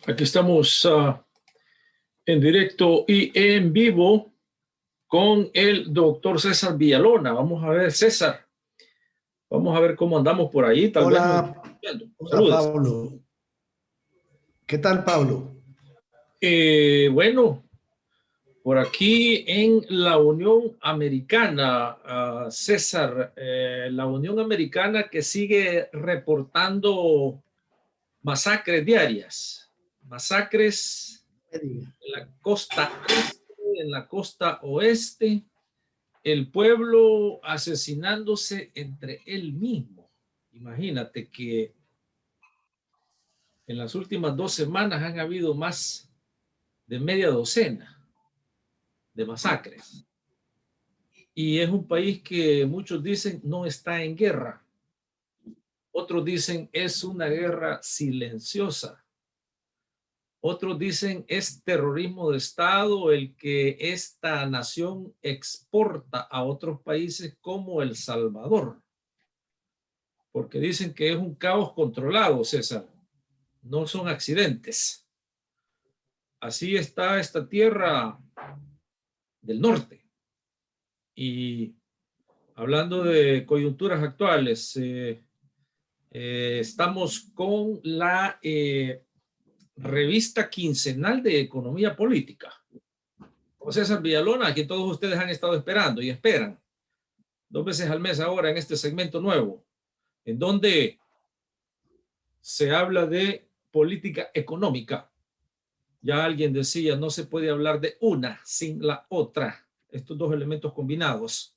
Aquí estamos en directo y en vivo con el doctor César Villalona. Vamos a ver, César, vamos a ver cómo andamos por ahí. Tal vez nos... Hola, Pablo. ¿Qué tal, Pablo? Bueno, por aquí en la Unión Americana, César, la Unión Americana que sigue reportando masacres diarias, masacres en la costa este, en la costa oeste, el pueblo asesinándose entre él mismo. Imagínate que en las últimas 2 semanas han habido más de media docena de masacres. Y es un país que muchos dicen no está en guerra. Otros dicen es una guerra silenciosa. Otros dicen es terrorismo de Estado el que esta nación exporta a otros países como El Salvador. Porque dicen que es un caos controlado, César. No son accidentes. Así está esta tierra del norte. Y hablando de coyunturas actuales, estamos con la revista quincenal de economía política. Con César Villalona, que todos ustedes han estado esperando y esperan 2 veces al mes ahora en este segmento nuevo, en donde se habla de política económica. Ya alguien decía, no se puede hablar de una sin la otra, estos dos elementos combinados.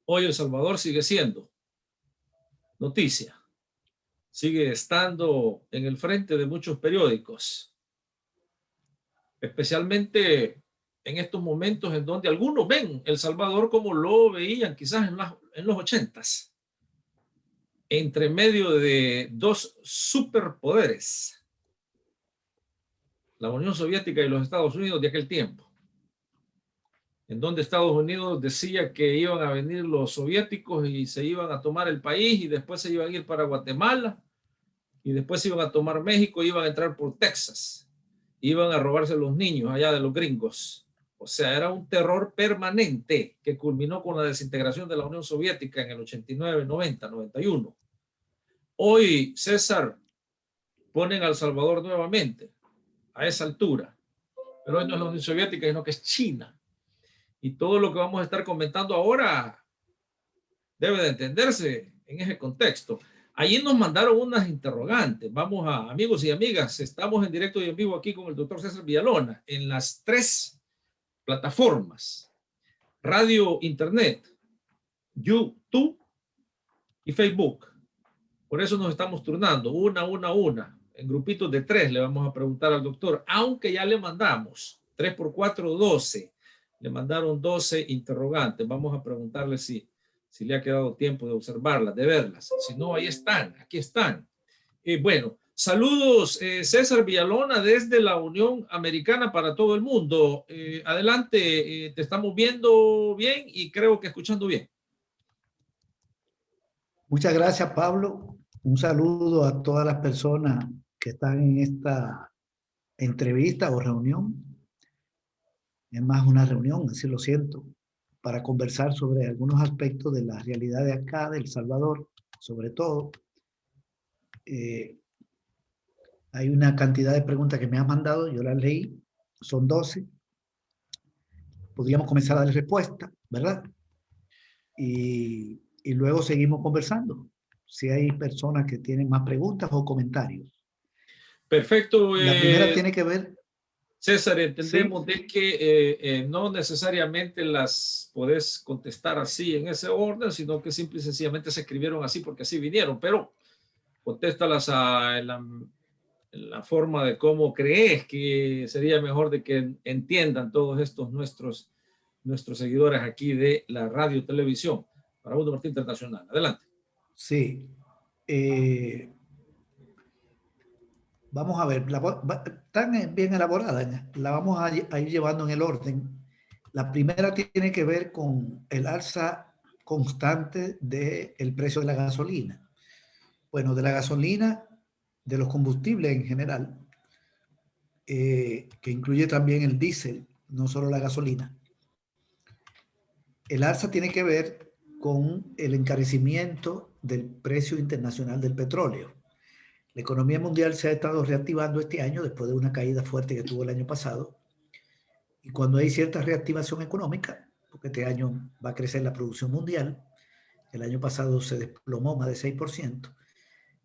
Hoy El Salvador sigue siendo noticia, sigue estando en el frente de muchos periódicos, especialmente en estos momentos en donde algunos ven El Salvador como lo veían quizás en los 80s, entre medio de 2 superpoderes, la Unión Soviética y los Estados Unidos de aquel tiempo, en donde Estados Unidos decía que iban a venir los soviéticos y se iban a tomar el país y después se iban a ir para Guatemala y después se iban a tomar México y iban a entrar por Texas, iban a robarse los niños allá de los gringos. O sea, era un terror permanente que culminó con la desintegración de la Unión Soviética en el 89, 90, 91. Hoy, César, ponen a El Salvador nuevamente a esa altura, pero hoy no es la Unión Soviética, sino que es China. Y todo lo que vamos a estar comentando ahora debe de entenderse en ese contexto. Allí nos mandaron unas interrogantes. Vamos a, amigos y amigas, estamos en directo y en vivo aquí con el doctor César Villalona en las 3 plataformas: radio, internet, YouTube y Facebook. Por eso nos estamos turnando una. En grupitos de 3 le vamos a preguntar al doctor, aunque ya le mandamos 3 por 4, 12. Le mandaron 12 interrogantes. Vamos a preguntarle si le ha quedado tiempo de observarlas, de verlas. Si no, ahí están, aquí están. Bueno, saludos, César Villalona desde la Unión Americana para todo el mundo. Adelante, te estamos viendo bien y creo que escuchando bien. Muchas gracias, Pablo. Un saludo a todas las personas que están en esta entrevista o reunión. Es más una reunión, así lo siento, para conversar sobre algunos aspectos de la realidad de acá, de El Salvador, sobre todo. Hay una cantidad de preguntas que me han mandado, yo las leí, son 12. Podríamos comenzar a dar respuesta, ¿verdad? Y luego seguimos conversando, si hay personas que tienen más preguntas o comentarios. Perfecto. La primera tiene que ver... César, entendemos de que no necesariamente las podés contestar así en ese orden, sino que simple y sencillamente se escribieron así porque así vinieron, pero contéstalas en la forma de cómo crees que sería mejor de que entiendan todos estos nuestros seguidores aquí de la radio y televisión para Mundo Martí Internacional. Adelante. Sí. Vamos a ver, tan bien elaborada, la vamos a ir llevando en el orden. La primera tiene que ver con el alza constante del precio de la gasolina. Bueno, de la gasolina, de los combustibles en general, que incluye también el diésel, no solo la gasolina. El alza tiene que ver con el encarecimiento del precio internacional del petróleo. La economía mundial se ha estado reactivando este año después de una caída fuerte que tuvo el año pasado. Y cuando hay cierta reactivación económica, porque este año va a crecer la producción mundial, el año pasado se desplomó más de 6%,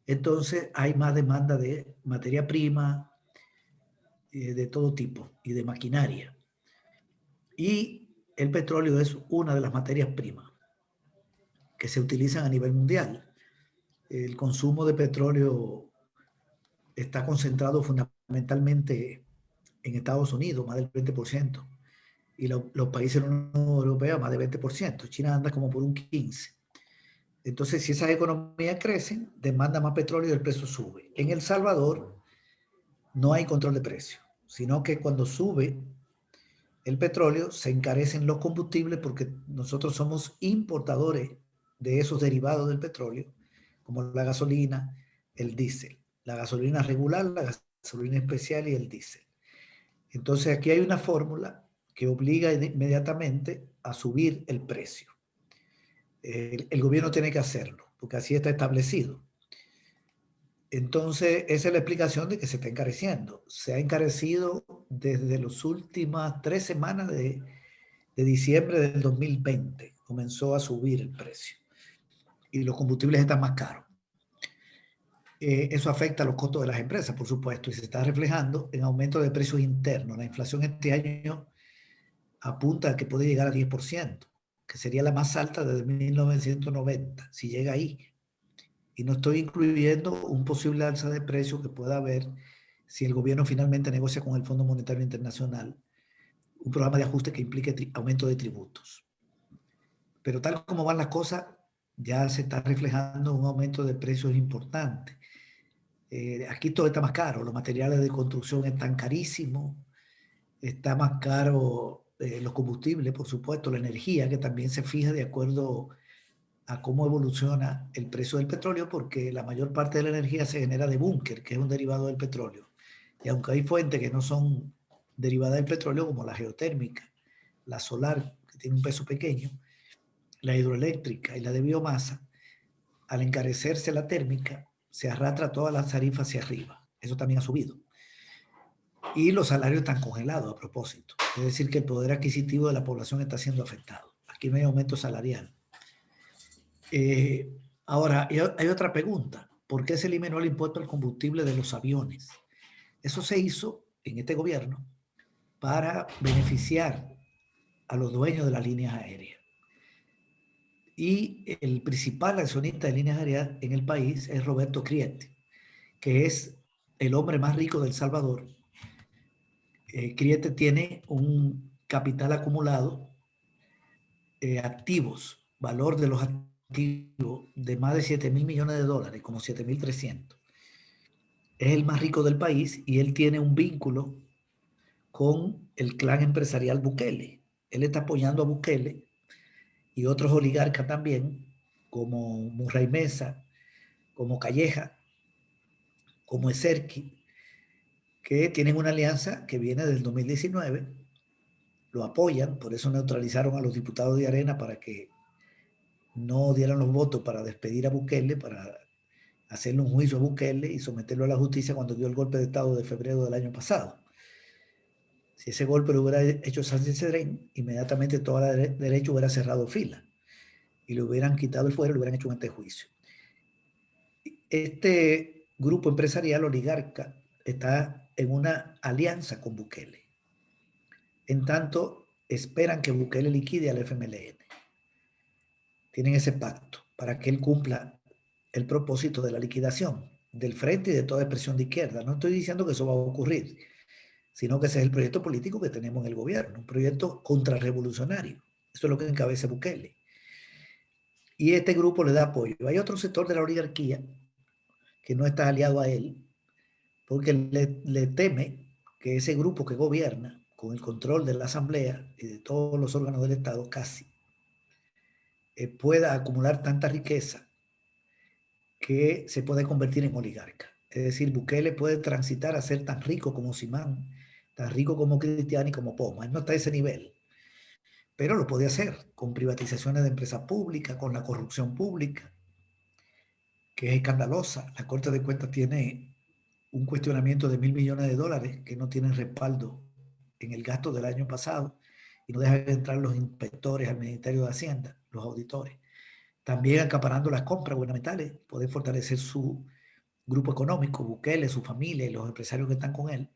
entonces hay más demanda de materia prima, de todo tipo y de maquinaria. Y el petróleo es una de las materias primas que se utilizan a nivel mundial. El consumo de petróleo está concentrado fundamentalmente en Estados Unidos, más del 20%, y los países de la Unión Europea, más del 20%. China anda como por un 15%. Entonces, si esas economías crecen, demanda más petróleo y el precio sube. En El Salvador no hay control de precio, sino que cuando sube el petróleo, se encarecen los combustibles porque nosotros somos importadores de esos derivados del petróleo, como la gasolina, el diésel, la gasolina regular, la gasolina especial y el diésel. Entonces aquí hay una fórmula que obliga inmediatamente a subir el precio. El gobierno tiene que hacerlo, porque así está establecido. Entonces, esa es la explicación de que se está encareciendo. Se ha encarecido desde las últimas 3 semanas de diciembre del 2020. Comenzó a subir el precio y los combustibles están más caros. Eso afecta a los costos de las empresas, por supuesto, y se está reflejando en aumento de precios internos. La inflación este año apunta a que puede llegar a 10%, que sería la más alta desde 1990, si llega ahí. Y no estoy incluyendo un posible alza de precios que pueda haber si el gobierno finalmente negocia con el Fondo Monetario Internacional un programa de ajuste que implique aumento de tributos. Pero tal como van las cosas, ya se está reflejando un aumento de precios importante. Aquí todo está más caro, los materiales de construcción están carísimos, está más caro los combustibles, por supuesto, la energía, que también se fija de acuerdo a cómo evoluciona el precio del petróleo, porque la mayor parte de la energía se genera de búnker, que es un derivado del petróleo. Y aunque hay fuentes que no son derivadas del petróleo, como la geotérmica, la solar, que tiene un peso pequeño, la hidroeléctrica y la de biomasa, al encarecerse la térmica, se arrastra todas las tarifas hacia arriba. Eso también ha subido. Y los salarios están congelados a propósito. Es decir, que el poder adquisitivo de la población está siendo afectado. Aquí no hay aumento salarial. Ahora, hay otra pregunta. ¿Por qué se eliminó el impuesto al combustible de los aviones? Eso se hizo en este gobierno para beneficiar a los dueños de las líneas aéreas. Y el principal accionista de líneas aéreas en el país es Roberto Criete, que es el hombre más rico de El Salvador. Criete tiene un capital acumulado, activos, valor de los activos de más de 7.000 millones de dólares, como 7.300. Es el más rico del país y él tiene un vínculo con el clan empresarial Bukele. Él está apoyando a Bukele y otros oligarcas también, como Murray Mesa, como Calleja, como Ezerqui, que tienen una alianza que viene del 2019, lo apoyan, por eso neutralizaron a los diputados de Arena para que no dieran los votos para despedir a Bukele, para hacerle un juicio a Bukele y someterlo a la justicia cuando dio el golpe de Estado de febrero del año pasado. Si ese golpe lo hubiera hecho Sánchez Sedrén, inmediatamente toda la derecha hubiera cerrado fila y le hubieran quitado el fuero y le hubieran hecho un antejuicio. Este grupo empresarial oligarca está en una alianza con Bukele. En tanto, esperan que Bukele liquide al FMLN. Tienen ese pacto para que él cumpla el propósito de la liquidación del frente y de toda expresión de izquierda. No estoy diciendo que eso va a ocurrir, sino que ese es el proyecto político que tenemos en el gobierno, un proyecto contrarrevolucionario. Eso es lo que encabeza Bukele. Y este grupo le da apoyo. Hay otro sector de la oligarquía que no está aliado a él, porque le teme que ese grupo que gobierna, con el control de la Asamblea y de todos los órganos del Estado casi, pueda acumular tanta riqueza que se puede convertir en oligarca. Es decir, Bukele puede transitar a ser tan rico como Simán, tan rico como Cristiani, como Poma. Él no está a ese nivel, pero lo puede hacer con privatizaciones de empresas públicas, con la corrupción pública, que es escandalosa. La Corte de Cuentas tiene un cuestionamiento de $1.000 millones que no tienen respaldo en el gasto del año pasado y no dejan entrar los inspectores al Ministerio de Hacienda, los auditores. También acaparando las compras gubernamentales, puede fortalecer su grupo económico, Bukele, su familia y los empresarios que están con él,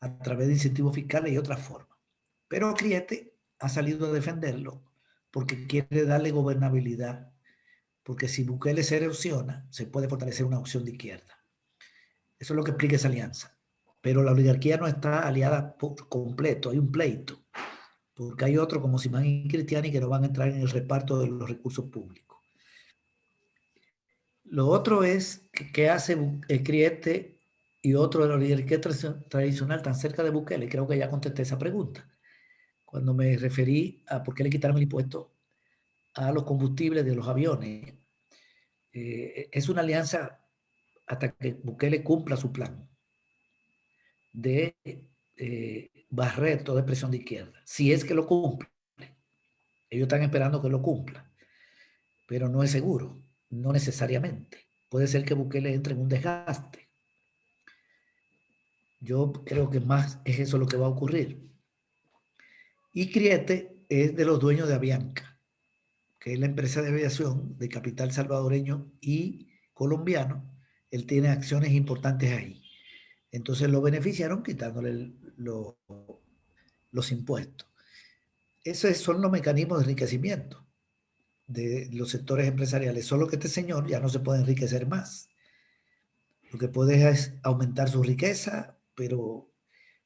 a través de incentivos fiscales y otras formas. Pero Criete ha salido a defenderlo porque quiere darle gobernabilidad, porque si Bukele se erosiona, se puede fortalecer una opción de izquierda. Eso es lo que explica esa alianza. Pero la oligarquía no está aliada por completo, hay un pleito, porque hay otros como Simán y Cristiani que no van a entrar en el reparto de los recursos públicos. Lo otro es que hace Criete y otro de la oligarquía tradicional tan cerca de Bukele. Creo que ya contesté esa pregunta cuando me referí a por qué le quitaron el impuesto a los combustibles de los aviones. Es una alianza hasta que Bukele cumpla su plan de barrer toda expresión de izquierda. Si es que lo cumple. Ellos están esperando que lo cumpla, pero no es seguro, no necesariamente. Puede ser que Bukele entre en un desgaste. Yo creo que más es eso lo que va a ocurrir. Y Criete es de los dueños de Avianca, que es la empresa de aviación de capital salvadoreño y colombiano. Él tiene acciones importantes ahí. Entonces lo beneficiaron quitándole los impuestos. Esos son los mecanismos de enriquecimiento de los sectores empresariales. Solo que este señor ya no se puede enriquecer más. Lo que puede es aumentar su riqueza, pero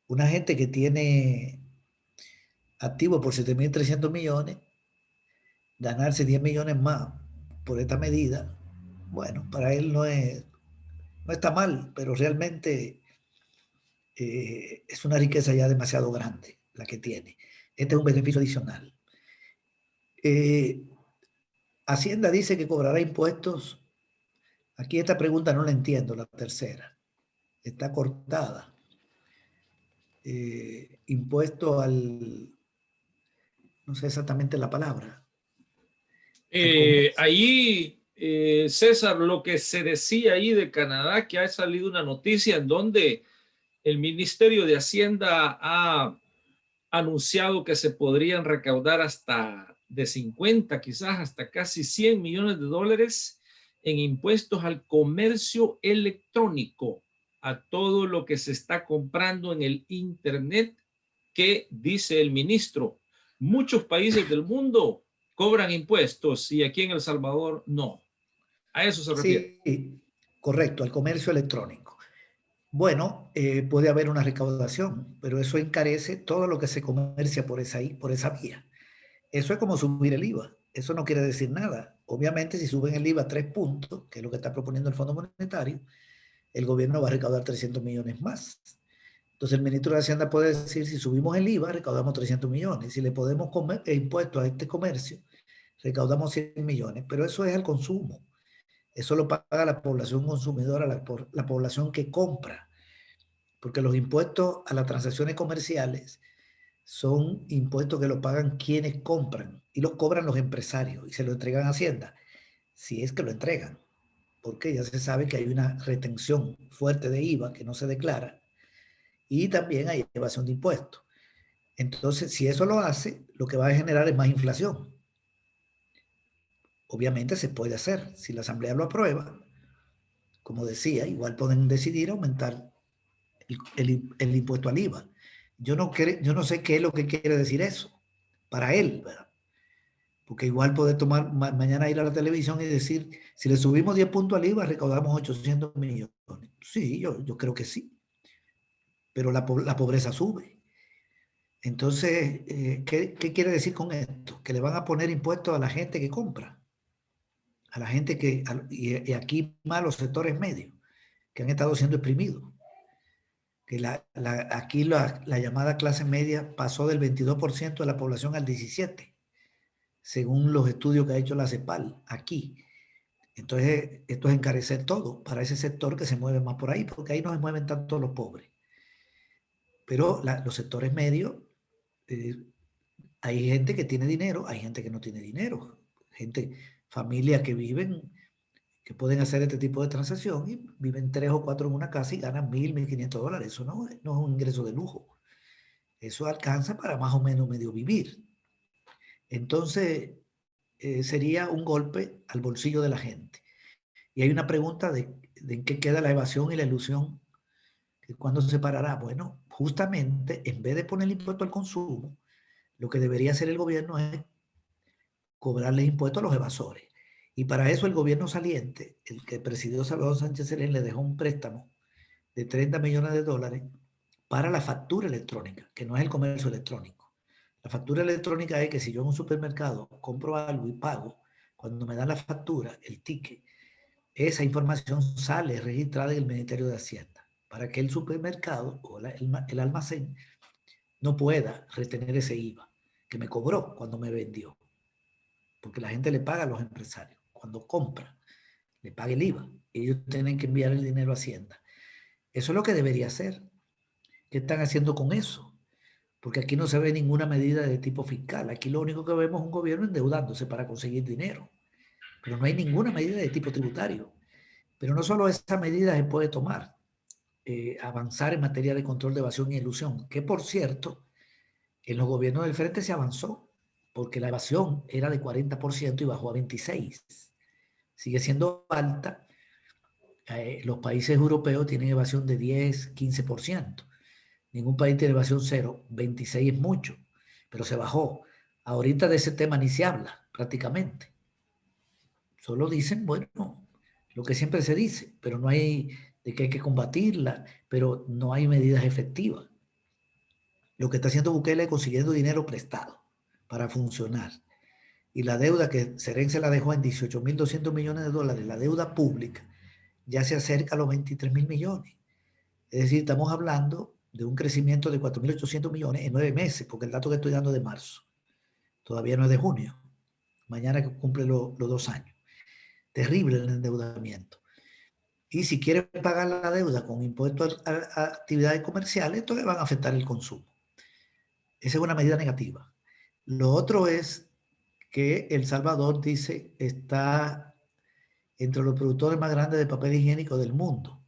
una gente que tiene activo por 7.300 millones, ganarse 10 millones más por esta medida, bueno, para él no está mal, pero realmente es una riqueza ya demasiado grande la que tiene. Este es un beneficio adicional. Hacienda dice que cobrará impuestos. Aquí esta pregunta no la entiendo, la tercera. Está cortada. Impuesto al, no sé exactamente la palabra. Ahí, César, lo que se decía ahí de Canadá, que ha salido una noticia en donde el Ministerio de Hacienda ha anunciado que se podrían recaudar hasta de 50, quizás hasta casi 100 millones de dólares en impuestos al comercio electrónico, a todo lo que se está comprando en el Internet, que dice el ministro, muchos países del mundo cobran impuestos y aquí en El Salvador no. A eso se refiere. Sí, correcto, al comercio electrónico. Bueno, puede haber una recaudación, pero eso encarece todo lo que se comercia por esa vía. Eso es como subir el IVA. Eso no quiere decir nada. Obviamente, si suben el IVA a 3 puntos, que es lo que está proponiendo el Fondo Monetario, el gobierno va a recaudar 300 millones más. Entonces, el ministro de Hacienda puede decir, si subimos el IVA, recaudamos 300 millones. Si le podemos impuestos a este comercio, recaudamos 100 millones. Pero eso es el consumo. Eso lo paga la población consumidora, la población que compra. Porque los impuestos a las transacciones comerciales son impuestos que lo pagan quienes compran y los cobran los empresarios y se lo entregan a Hacienda, si es que lo entregan, porque ya se sabe que hay una retención fuerte de IVA que no se declara y también hay evasión de impuestos. Entonces, si eso lo hace, lo que va a generar es más inflación. Obviamente se puede hacer, si la Asamblea lo aprueba, como decía, igual pueden decidir aumentar el impuesto al IVA. Yo no sé qué es lo que quiere decir eso para él, ¿verdad? Porque igual puede tomar mañana ir a la televisión y decir, si le subimos 10 puntos al IVA, recaudamos 800 millones. Sí, yo creo que sí, pero la pobreza sube. Entonces, ¿qué quiere decir con esto? Que le van a poner impuestos a la gente que compra, a la gente y aquí más los sectores medios, que han estado siendo exprimidos. Que aquí la llamada clase media pasó del 22% de la población al 17%, según los estudios que ha hecho la CEPAL aquí. Entonces, esto es encarecer todo para ese sector que se mueve más por ahí, porque ahí no se mueven tanto los pobres. Pero los sectores medios, eh, hay gente que tiene dinero, hay gente que no tiene dinero. Gente, familias que viven, que pueden hacer este tipo de transacción y viven 3 o 4 en una casa y ganan 1.000, 1.500 dólares. Eso no es un ingreso de lujo. Eso alcanza para más o menos medio vivir. Entonces, sería un golpe al bolsillo de la gente. Y hay una pregunta de en qué queda la evasión y la ilusión, que cuándo se parará. Bueno, justamente en vez de poner el impuesto al consumo, lo que debería hacer el gobierno es cobrarles impuestos a los evasores. Y para eso el gobierno saliente, el que presidió Salvador Sánchez Serén, le dejó un préstamo de 30 millones de dólares para la factura electrónica, que no es el comercio electrónico. La factura electrónica es que si yo en un supermercado compro algo y pago, cuando me dan la factura, el ticket, esa información sale registrada en el Ministerio de Hacienda para que el supermercado o el almacén no pueda retener ese IVA que me cobró cuando me vendió. Porque la gente le paga a los empresarios. Cuando compra, le paga el IVA. Ellos tienen que enviar el dinero a Hacienda. Eso es lo que debería hacer. ¿Qué están haciendo con eso? Porque aquí no se ve ninguna medida de tipo fiscal. Aquí lo único que vemos es un gobierno endeudándose para conseguir dinero. Pero no hay ninguna medida de tipo tributario. Pero no solo esa medida se puede tomar, avanzar en materia de control de evasión y elusión, que por cierto, en los gobiernos del frente se avanzó, porque la evasión era de 40% y bajó a 26%. Sigue siendo alta. Los países europeos tienen evasión de 10, 15%. Ningún país tiene evasión cero, 26 es mucho, pero se bajó. Ahorita de ese tema ni se habla prácticamente. Solo dicen, bueno, lo que siempre se dice, pero no hay de que hay que combatirla, pero no hay medidas efectivas. Lo que está haciendo Bukele es consiguiendo dinero prestado para funcionar. Y la deuda que Serén se la dejó en 18.200 millones de dólares, la deuda pública, ya se acerca a los 23.000 millones. Es decir, estamos hablando de un crecimiento de 4.800 millones en 9 meses, porque el dato que estoy dando es de marzo, todavía no es de junio. Mañana que cumple los 2 años. Terrible el endeudamiento. Y si quiere pagar la deuda con impuestos a actividades comerciales, entonces van a afectar el consumo. Esa es una medida negativa. Lo otro es que El Salvador, dice, está entre los productores más grandes de papel higiénico del mundo.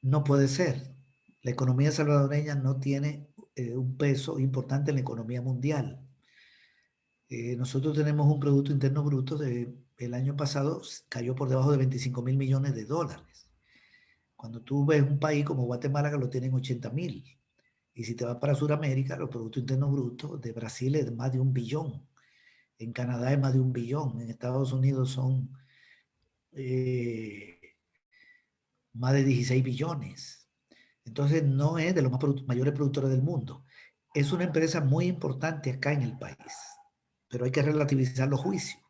No puede ser. La economía salvadoreña no tiene un peso importante en la economía mundial. Nosotros tenemos un Producto Interno Bruto el año pasado cayó por debajo de 25.000 millones de dólares. Cuando tú ves un país como Guatemala que lo tienen 80.000, y si te vas para Sudamérica, los Productos Internos Brutos de Brasil es más de 1 billón, en Canadá es más de 1 billón, en Estados Unidos son eh, más de 16 billones. Entonces no es de los mayores productores del mundo. Es una empresa muy importante acá en el país, pero hay que relativizar los juicios,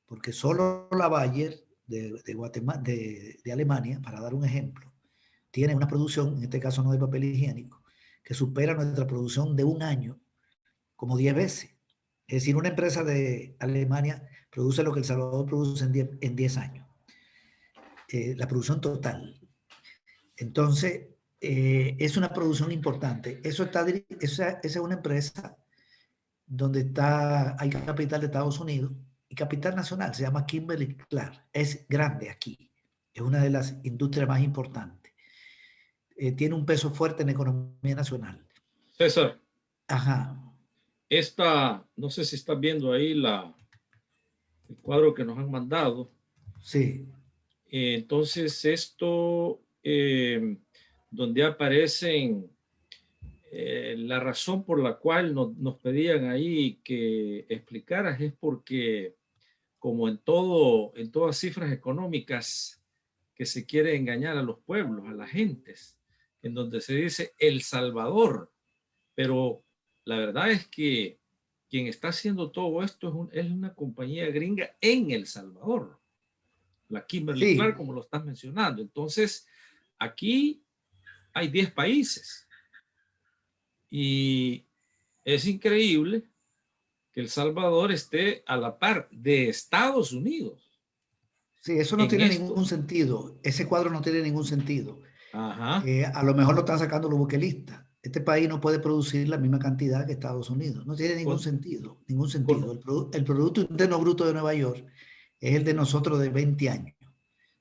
porque solo la Bayer de Guatemala, de Alemania, para dar un ejemplo, tiene una producción, en este caso no de papel higiénico, que supera nuestra producción de un año como 10 veces. Es decir, una empresa de Alemania produce lo que El Salvador produce en 10 años. La producción total. Entonces, es una producción importante. Esa es una empresa donde hay capital de Estados Unidos y capital nacional, se llama Kimberly-Clark. Es grande aquí. Es una de las industrias más importantes. Tiene un peso fuerte en la economía nacional. César, Ajá. no sé si estás viendo ahí el cuadro que nos han mandado. Sí. Entonces, esto, donde aparecen la razón por la cual nos pedían ahí que explicaras es porque, como en todas cifras económicas que se quiere engañar a los pueblos, a las gentes, en donde se dice El Salvador, pero la verdad es que quien está haciendo todo esto es una compañía gringa en El Salvador, la Kimberly Clark, Sí. como lo estás mencionando. Entonces, aquí hay 10 países y es increíble que El Salvador esté a la par de Estados Unidos Sí, eso no En tiene esto, ningún sentido. Ese cuadro no tiene ningún sentido. ajá, A lo mejor lo están sacando los buquelistas. Este país no puede producir la misma cantidad que Estados Unidos. No tiene ningún con, sentido, ningún sentido. con, El Producto Interno Bruto de Nueva York es el de nosotros de 20 años,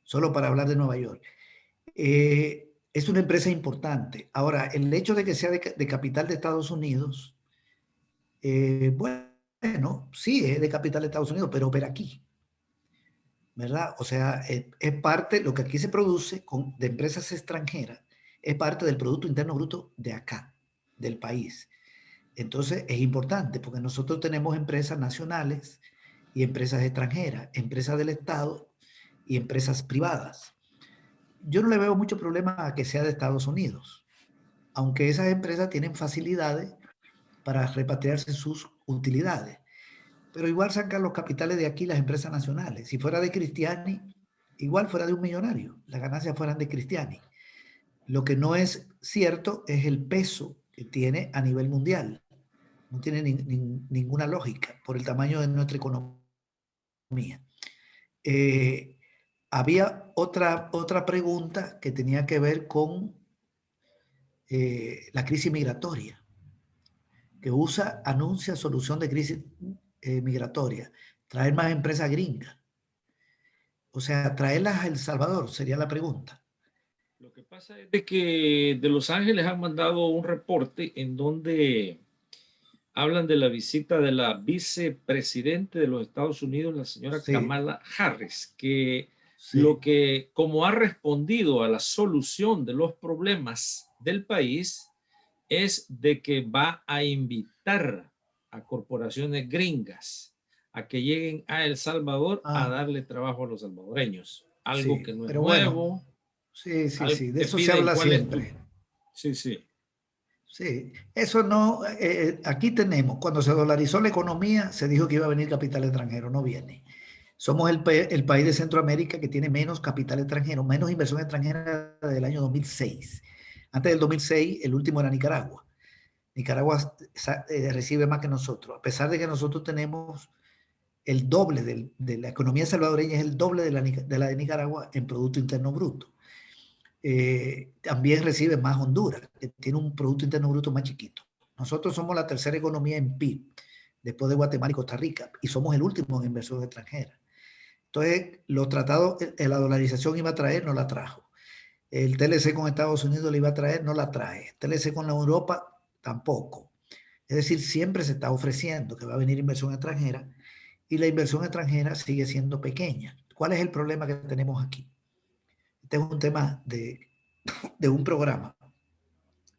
solo para hablar de Nueva York. Es una empresa importante. Ahora, el hecho de que sea de capital de Estados Unidos, bueno, sí, es de capital de Estados Unidos, pero opera aquí, ¿verdad? O sea, es parte, lo que aquí se produce de empresas extranjeras, es parte del Producto Interno Bruto de acá, del país. Entonces, es importante porque nosotros tenemos empresas nacionales y empresas extranjeras, empresas del Estado y empresas privadas. Yo no le veo mucho problema a que sea de Estados Unidos, aunque esas empresas tienen facilidades para repatriarse sus utilidades. Pero igual sacan los capitales de aquí las empresas nacionales. Si fuera de Cristiani, igual fuera de un millonario, las ganancias fueran de Cristiani. Lo que no es cierto es el peso que tiene a nivel mundial. No tiene ninguna lógica por el tamaño de nuestra economía. Eh, Había otra pregunta que tenía que ver con la crisis migratoria, que USA anuncia solución de crisis migratoria, traer más empresas gringas. O sea, traerlas a El Salvador sería la pregunta. lo que pasa es de que de Los Ángeles han mandado un reporte en donde hablan de la visita de la vicepresidente de los Estados Unidos, la señora Sí, Kamala Harris, que sí. como ha respondido a la solución de los problemas del país, es de que va a invitar a corporaciones gringas a que lleguen a El Salvador a Ah, darle trabajo a los salvadoreños. Algo sí, que no es pero bueno, nuevo. sí, sí, sí, de Te eso se piden habla cuál es tu... siempre. Sí, sí. Sí, eso no, aquí tenemos, cuando se dolarizó la economía, se dijo que iba a venir capital extranjero, no viene. Somos el país de Centroamérica que tiene menos capital extranjero, menos inversión extranjera desde el año 2006. Antes del 2006, el último era Nicaragua. Nicaragua recibe más que nosotros, a pesar de que nosotros tenemos el doble de la economía salvadoreña, es el doble de la de Nicaragua en Producto Interno Bruto. También recibe más Honduras, que tiene un Producto Interno Bruto más chiquito. Nosotros somos la tercera economía en PIB, después de Guatemala y Costa Rica, y somos el último en inversión extranjera. Entonces, los tratados, la dolarización iba a traer, no la trajo. El TLC con Estados Unidos le iba a traer, no la trae. El TLC con la Europa, tampoco. Es decir, siempre se está ofreciendo que va a venir inversión extranjera y la inversión extranjera sigue siendo pequeña. ¿Cuál es el problema que tenemos aquí? Este es un tema de un programa,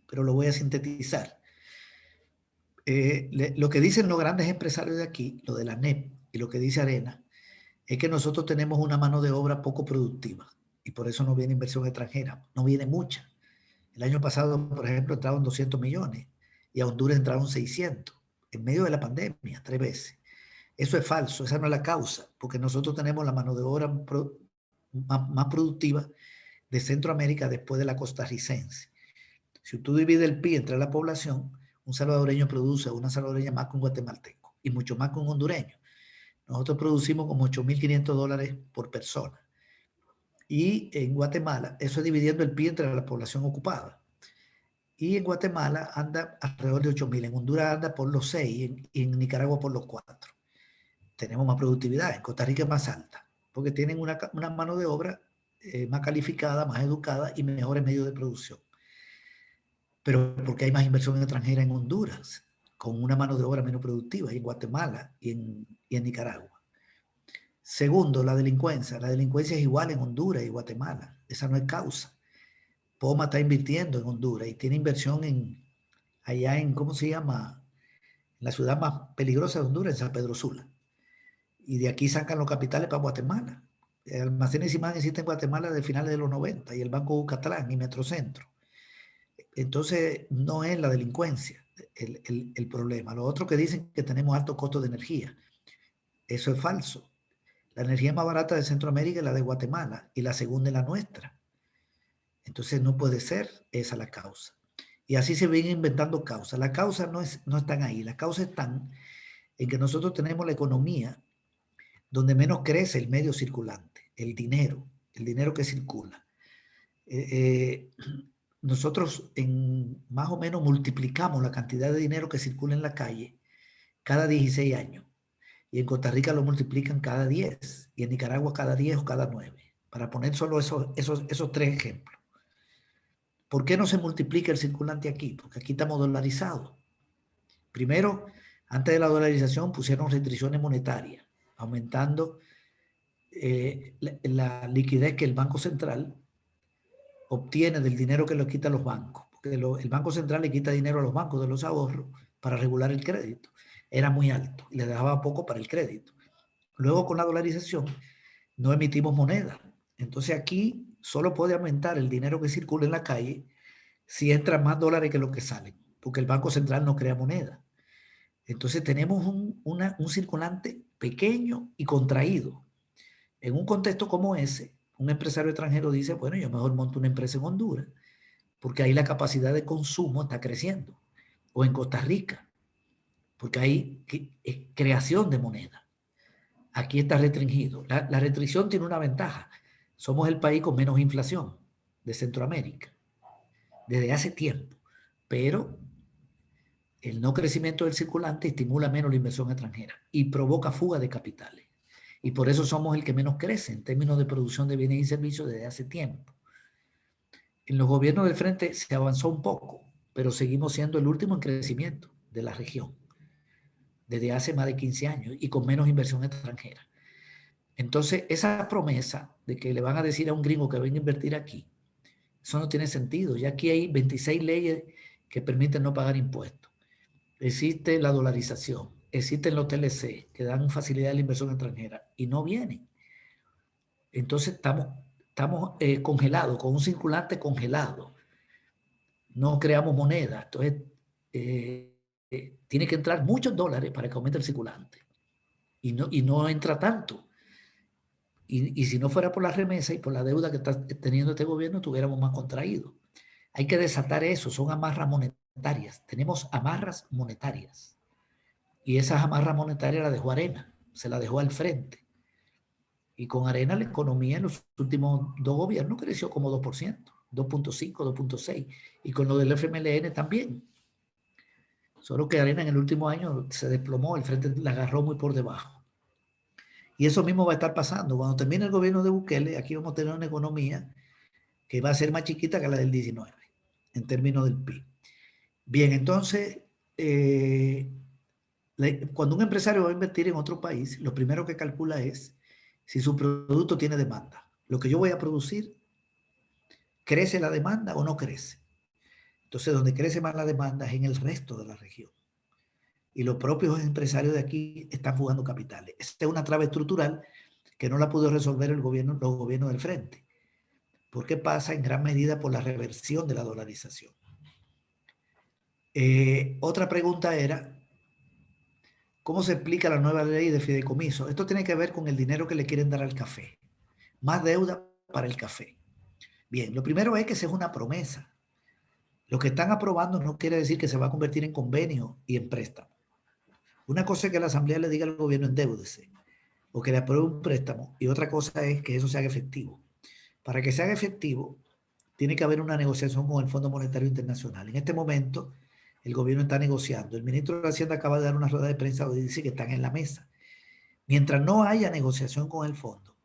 pero lo voy a sintetizar. Lo que dicen los grandes empresarios de aquí, lo de la NEP y lo que dice Arena, es que nosotros tenemos una mano de obra poco productiva y por eso no viene inversión extranjera, no viene mucha. El año pasado, por ejemplo, entraron 200 millones y a Honduras entraron 600 en medio de la pandemia, 3 veces. Eso es falso, esa no es la causa, porque nosotros tenemos la mano de obra más productiva de Centroamérica después de la costarricense. Si tú divides el PIB entre la población, un salvadoreño produce una salvadoreña más que un guatemalteco y mucho más que un hondureño. Nosotros producimos como $8.500 por persona. Y en Guatemala, eso es dividiendo el PIB entre la población ocupada. Y en Guatemala anda alrededor de 8.000, en Honduras anda por los 6 y en Nicaragua por los 4. Tenemos más productividad, en Costa Rica es más alta, porque tienen una mano de obra más calificada, más educada y mejores medios de producción. Pero porque hay más inversión extranjera en Honduras, con una mano de obra menos productiva, y en Guatemala y en Nicaragua. Segundo, la delincuencia. La delincuencia es igual en Honduras y Guatemala. Esa no es causa. Poma está invirtiendo en Honduras y tiene inversión allá en, ¿cómo se llama? En la ciudad más peligrosa de Honduras, en San Pedro Sula. Y de aquí sacan los capitales para Guatemala. Almacenes y más existen en Guatemala desde finales de los 90 y el Banco Bucatlán y Metrocentro. Entonces, no es la delincuencia el problema. Lo otro que dicen que tenemos alto costo de energía. Eso es falso. La energía más barata de Centroamérica es la de Guatemala y la segunda es la nuestra. Entonces, no puede ser esa la causa. Y así se vienen inventando causas. Las causas no están ahí. Las causas están en que nosotros tenemos la economía donde menos crece el medio circulante. el dinero que circula. Nosotros más o menos multiplicamos la cantidad de dinero que circula en la calle cada 16 años. Y en Costa Rica lo multiplican cada 10. Y en Nicaragua cada 10 o cada 9. Para poner solo esos tres ejemplos. ¿Por qué no se multiplica el circulante aquí? Porque aquí estamos dolarizados. Primero, antes de la dolarización pusieron restricciones monetarias, aumentando la liquidez que el Banco Central obtiene del dinero que le quita a los bancos. Porque el Banco Central le quita dinero a los bancos de los ahorros para regular el crédito. Era muy alto y le dejaba poco para el crédito. Luego, con la dolarización, no emitimos moneda. Entonces aquí solo puede aumentar el dinero que circula en la calle si entran más dólares que lo que salen, porque el Banco Central no crea moneda. Entonces tenemos un circulante pequeño y contraído. En un contexto como ese, un empresario extranjero dice, bueno, yo mejor monto una empresa en Honduras, porque ahí la capacidad de consumo está creciendo. O en Costa Rica, porque hay creación de moneda. Aquí está restringido. La restricción tiene una ventaja. Somos el país con menos inflación de Centroamérica desde hace tiempo, pero el no crecimiento del circulante estimula menos la inversión extranjera y provoca fuga de capitales. Y por eso somos el que menos crece en términos de producción de bienes y servicios desde hace tiempo. En los gobiernos del frente se avanzó un poco, pero seguimos siendo el último en crecimiento de la región desde hace más de 15 años y con menos inversión extranjera. Entonces, esa promesa de que le van a decir a un gringo que venga a invertir aquí, eso no tiene sentido. Ya aquí hay 26 leyes que permiten no pagar impuestos. Existe la dolarización, existen los TLC que dan facilidad a la inversión extranjera y no vienen. Entonces estamos congelados, con un circulante congelado. No creamos moneda. Entonces tiene que entrar muchos dólares para que aumente el circulante. Y no entra tanto. Y si no fuera por la remesa y por la deuda que está teniendo este gobierno, tuviéramos más contraído. Hay que desatar eso, son amarras monetarias. Tenemos amarras monetarias. Y esas amarras monetarias las dejó Arena, se las dejó al frente. Y con Arena la economía en los últimos dos gobiernos creció como 2%, 2.5, 2.6. Y con lo del FMLN también. Solo que Arena en el último año se desplomó, el frente la agarró muy por debajo. Y eso mismo va a estar pasando. Cuando termine el gobierno de Bukele, aquí vamos a tener una economía que va a ser más chiquita que la del 19, en términos del PIB. Bien, entonces, cuando un empresario va a invertir en otro país, lo primero que calcula es si su producto tiene demanda. Lo que yo voy a producir, ¿crece la demanda o no crece? Entonces, donde crece más la demanda es en el resto de la región. Y los propios empresarios de aquí están fugando capitales. Esta es una traba estructural que no la pudo resolver los gobiernos del frente, porque pasa en gran medida por la reversión de la dolarización. Otra pregunta era, ¿cómo se explica la nueva ley de fideicomiso? Esto tiene que ver con el dinero que le quieren dar al café. Más deuda para el café. Bien, lo primero es que esa es una promesa. Lo que están aprobando no quiere decir que se va a convertir en convenio y en préstamo. Una cosa es que la Asamblea le diga al gobierno endeúdese o que le apruebe un préstamo y otra cosa es que eso se haga efectivo. Para que se haga efectivo, tiene que haber una negociación con el Fondo Monetario Internacional. En este momento, el gobierno está negociando. El ministro de Hacienda acaba de dar una rueda de prensa donde dice que están en la mesa. Mientras no haya negociación con el fondo,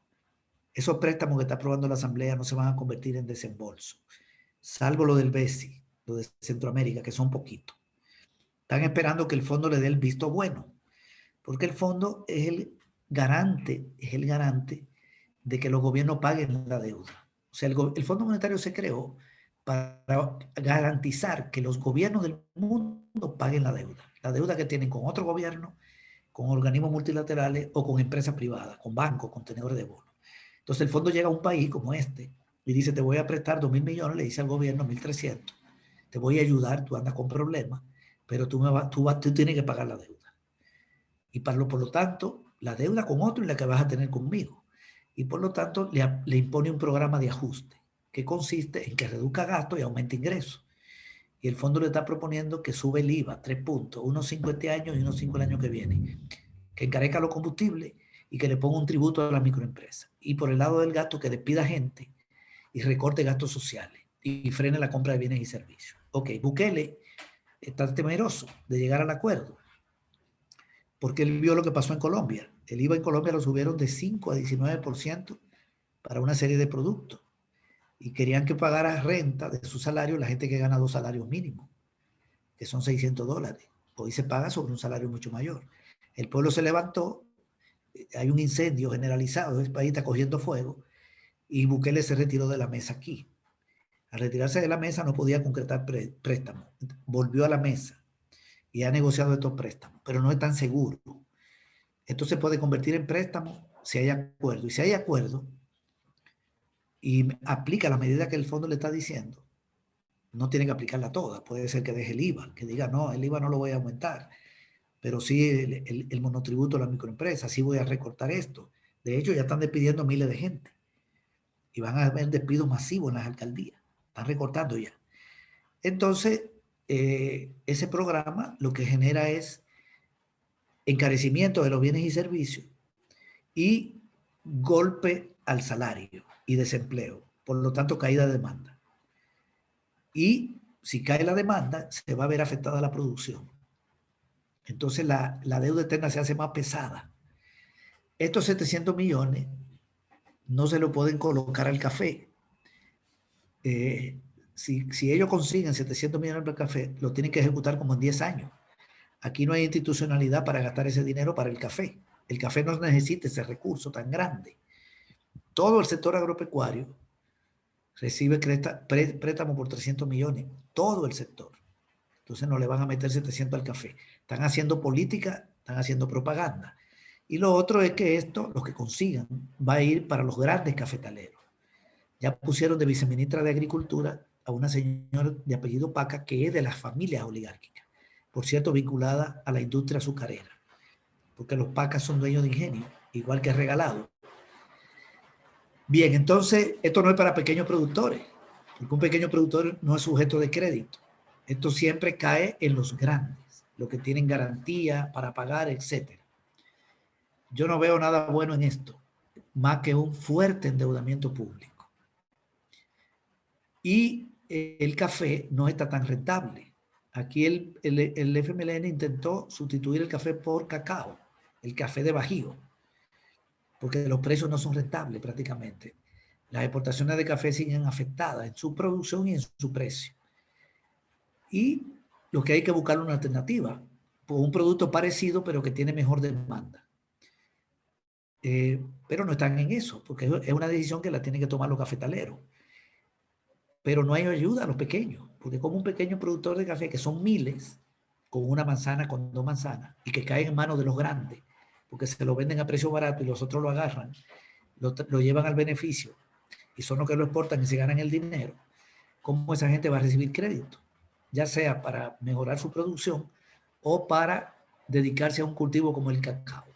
esos préstamos que está aprobando la Asamblea no se van a convertir en desembolso, salvo lo del BESI, lo de Centroamérica, que son poquitos. Están esperando que el fondo le dé el visto bueno, porque el fondo es el garante de que los gobiernos paguen la deuda. O sea, el Fondo Monetario se creó para garantizar que los gobiernos del mundo paguen la deuda que tienen con otro gobierno, con organismos multilaterales o con empresas privadas, con bancos, con tenedores de bonos. Entonces el fondo llega a un país como este y dice, te voy a prestar 2.000 millones, le dice al gobierno 1.300, te voy a ayudar, tú andas con problemas, pero tú tienes que pagar la deuda. Y por lo tanto, la deuda con otro es la que vas a tener conmigo. Y por lo tanto, le impone un programa de ajuste que consiste en que reduzca gastos y aumente ingresos. Y el fondo le está proponiendo que sube el IVA 3 puntos, unos 5 este año y unos 5 el año que viene, que encarezca los combustibles y que le ponga un tributo a las microempresas. Y por el lado del gasto, que despida gente y recorte gastos sociales y frene la compra de bienes y servicios. Ok, Bukele está temeroso de llegar al acuerdo porque él vio lo que pasó en Colombia. El IVA en Colombia lo subieron de 5 a 19% para una serie de productos y querían que pagara renta de su salario la gente que gana 2 salarios mínimos, que son $600. Hoy se paga sobre un salario mucho mayor. El pueblo se levantó, hay un incendio generalizado, el país está cogiendo fuego y Bukele se retiró de la mesa aquí. Al retirarse de la mesa no podía concretar préstamos. Volvió a la mesa y ha negociado estos préstamos, pero no es tan seguro. Esto se puede convertir en préstamo si hay acuerdo. Y si hay acuerdo y aplica la medida que el fondo le está diciendo, no tiene que aplicarla toda. Puede ser que deje el IVA, que diga, no, el IVA no lo voy a aumentar, pero sí el monotributo a la microempresa, sí voy a recortar esto. De hecho, ya están despidiendo miles de gente y van a haber despidos masivos en las alcaldías. Están recortando ya. Entonces, ese programa lo que genera es encarecimiento de los bienes y servicios y golpe al salario y desempleo. Por lo tanto, caída de demanda. Y si cae la demanda, se va a ver afectada la producción. Entonces, la deuda externa se hace más pesada. Estos 700 millones no se lo pueden colocar al café. Si ellos consiguen 700 millones para el café, lo tienen que ejecutar como en 10 años. Aquí no hay institucionalidad para gastar ese dinero para el café. El café no necesita ese recurso tan grande. Todo el sector agropecuario recibe préstamo por 300 millones. Todo el sector. Entonces no le van a meter 700 al café. Están haciendo política, están haciendo propaganda. Y lo otro es que esto, lo que consigan, va a ir para los grandes cafetaleros. Ya pusieron de viceministra de Agricultura a una señora de apellido Paca, que es de las familias oligárquicas. Por cierto, vinculada a la industria azucarera. Porque los Pacas son dueños de ingenio, igual que Regalado. Bien, entonces, esto no es para pequeños productores, porque un pequeño productor no es sujeto de crédito. Esto siempre cae en los grandes, los que tienen garantía para pagar, etc. Yo no veo nada bueno en esto, más que un fuerte endeudamiento público. Y el café no está tan rentable. Aquí el FMLN intentó sustituir el café por cacao, el café de Bajío, porque los precios no son rentables prácticamente. Las exportaciones de café siguen afectadas en su producción y en su precio. Y lo que hay que buscar una alternativa, por un producto parecido pero que tiene mejor demanda. Pero no están en eso, porque es una decisión que la tienen que tomar los cafetaleros. Pero no hay ayuda a los pequeños, porque como un pequeño productor de café, que son miles, con una manzana, con 2 manzanas, y que caen en manos de los grandes, porque se lo venden a precio barato y los otros lo agarran, lo llevan al beneficio, y son los que lo exportan y se ganan el dinero, ¿cómo esa gente va a recibir crédito? Ya sea para mejorar su producción o para dedicarse a un cultivo como el cacao,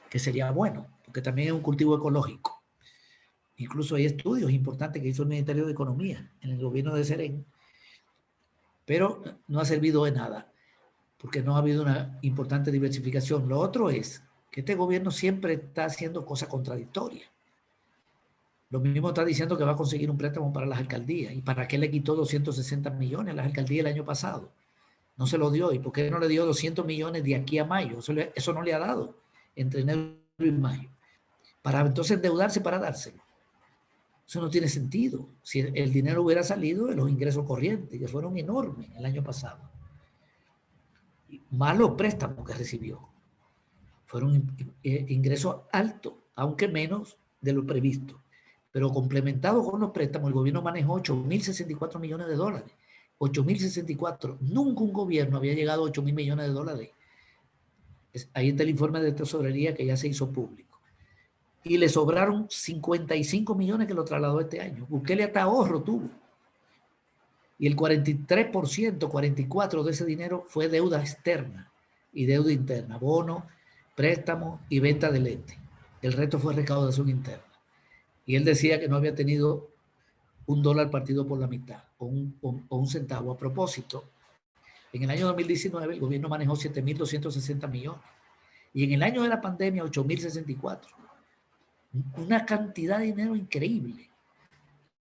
que sería bueno, porque también es un cultivo ecológico. Incluso hay estudios importantes que hizo el Ministerio de Economía en el gobierno de Serén, pero no ha servido de nada, porque no ha habido una importante diversificación. Lo otro es que este gobierno siempre está haciendo cosas contradictorias. Lo mismo está diciendo que va a conseguir un préstamo para las alcaldías. ¿Y para qué le quitó 260 millones a las alcaldías el año pasado? No se lo dio. ¿Y por qué no le dio 200 millones de aquí a mayo? Eso no le ha dado entre enero y mayo. Para entonces endeudarse para dárselo. Eso no tiene sentido. Si el dinero hubiera salido de los ingresos corrientes, que fueron enormes el año pasado. Más los préstamos que recibió. Fueron ingresos altos, aunque menos de lo previsto. Pero complementado con los préstamos, el gobierno manejó 8.064 millones de dólares. 8.064. Nunca un gobierno había llegado a 8.000 millones de dólares. Ahí está el informe de tesorería que ya se hizo público. Y le sobraron 55 millones que lo trasladó este año. Bukele hasta ahorro tuvo. Y el 43%, 44% de ese dinero fue deuda externa y deuda interna, bono, préstamo y venta de leche. El resto fue recaudación interna. Y él decía que no había tenido $1 partido por la mitad o un centavo. A propósito, en el año 2019 el gobierno manejó 7.260 millones y en el año de la pandemia 8.064. una cantidad de dinero increíble.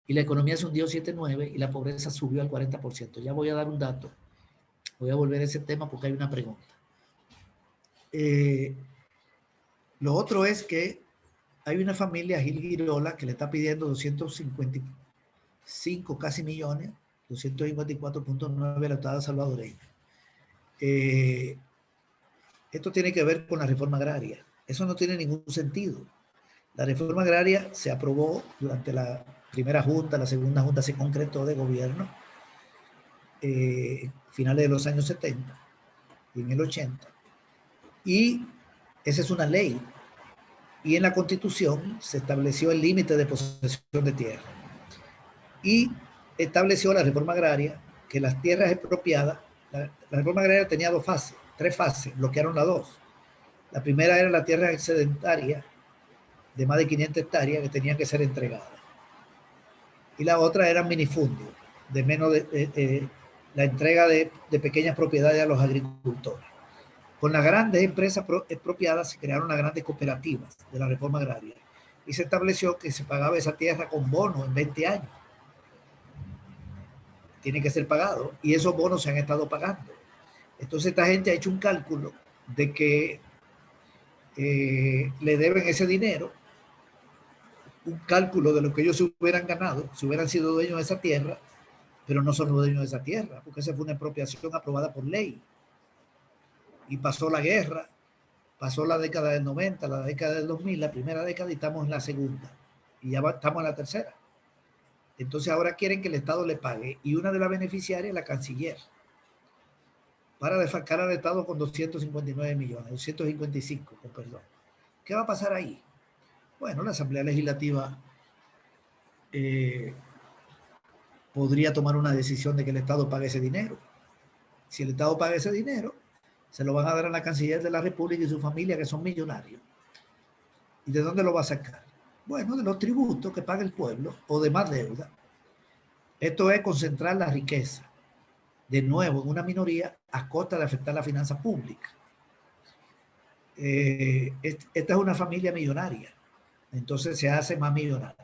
Y la economía se hundió 7,9 y la pobreza subió al 40%. Ya voy a dar un dato. Voy a volver a ese tema porque hay una pregunta. Lo otro es que hay una familia, Gil Girola, que le está pidiendo 255 casi millones, 254.9 a la Estado salvadoreña. Esto tiene que ver con la reforma agraria. Eso no tiene ningún sentido. La reforma agraria se aprobó durante la primera junta, la segunda junta se concretó de gobierno, finales de los años 70 y en el 80. Y esa es una ley. Y en la Constitución se estableció el límite de posesión de tierra. Y estableció la reforma agraria que las tierras expropiadas, la reforma agraria tenía tres fases, bloquearon las dos. La primera era la tierra excedentaria de más de 500 hectáreas que tenían que ser entregadas. Y la otra era minifundio, de menos la entrega de pequeñas propiedades a los agricultores. Con las grandes empresas expropiadas se crearon las grandes cooperativas de la reforma agraria y se estableció que se pagaba esa tierra con bonos en 20 años. Tiene que ser pagado y esos bonos se han estado pagando. Entonces esta gente ha hecho un cálculo de que le deben ese dinero, un cálculo de lo que ellos hubieran ganado si hubieran sido dueños de esa tierra, pero no son dueños de esa tierra, porque esa fue una expropiación aprobada por ley. Y pasó la guerra, pasó la década del 90, la década del 2000, la primera década y estamos en la segunda. Y ya estamos en la tercera. Entonces ahora quieren que el Estado le pague y una de las beneficiarias es la canciller para defalcar al Estado con 259 millones, 255, con perdón. ¿Qué va a pasar ahí? Bueno, la Asamblea Legislativa podría tomar una decisión de que el Estado pague ese dinero. Si el Estado paga ese dinero, se lo van a dar a la canciller de la República y su familia, que son millonarios. ¿Y de dónde lo va a sacar? Bueno, de los tributos que paga el pueblo o de más deuda. Esto es concentrar la riqueza, de nuevo, en una minoría a costa de afectar la finanza pública. Esta es una familia millonaria, entonces se hace más millonaria.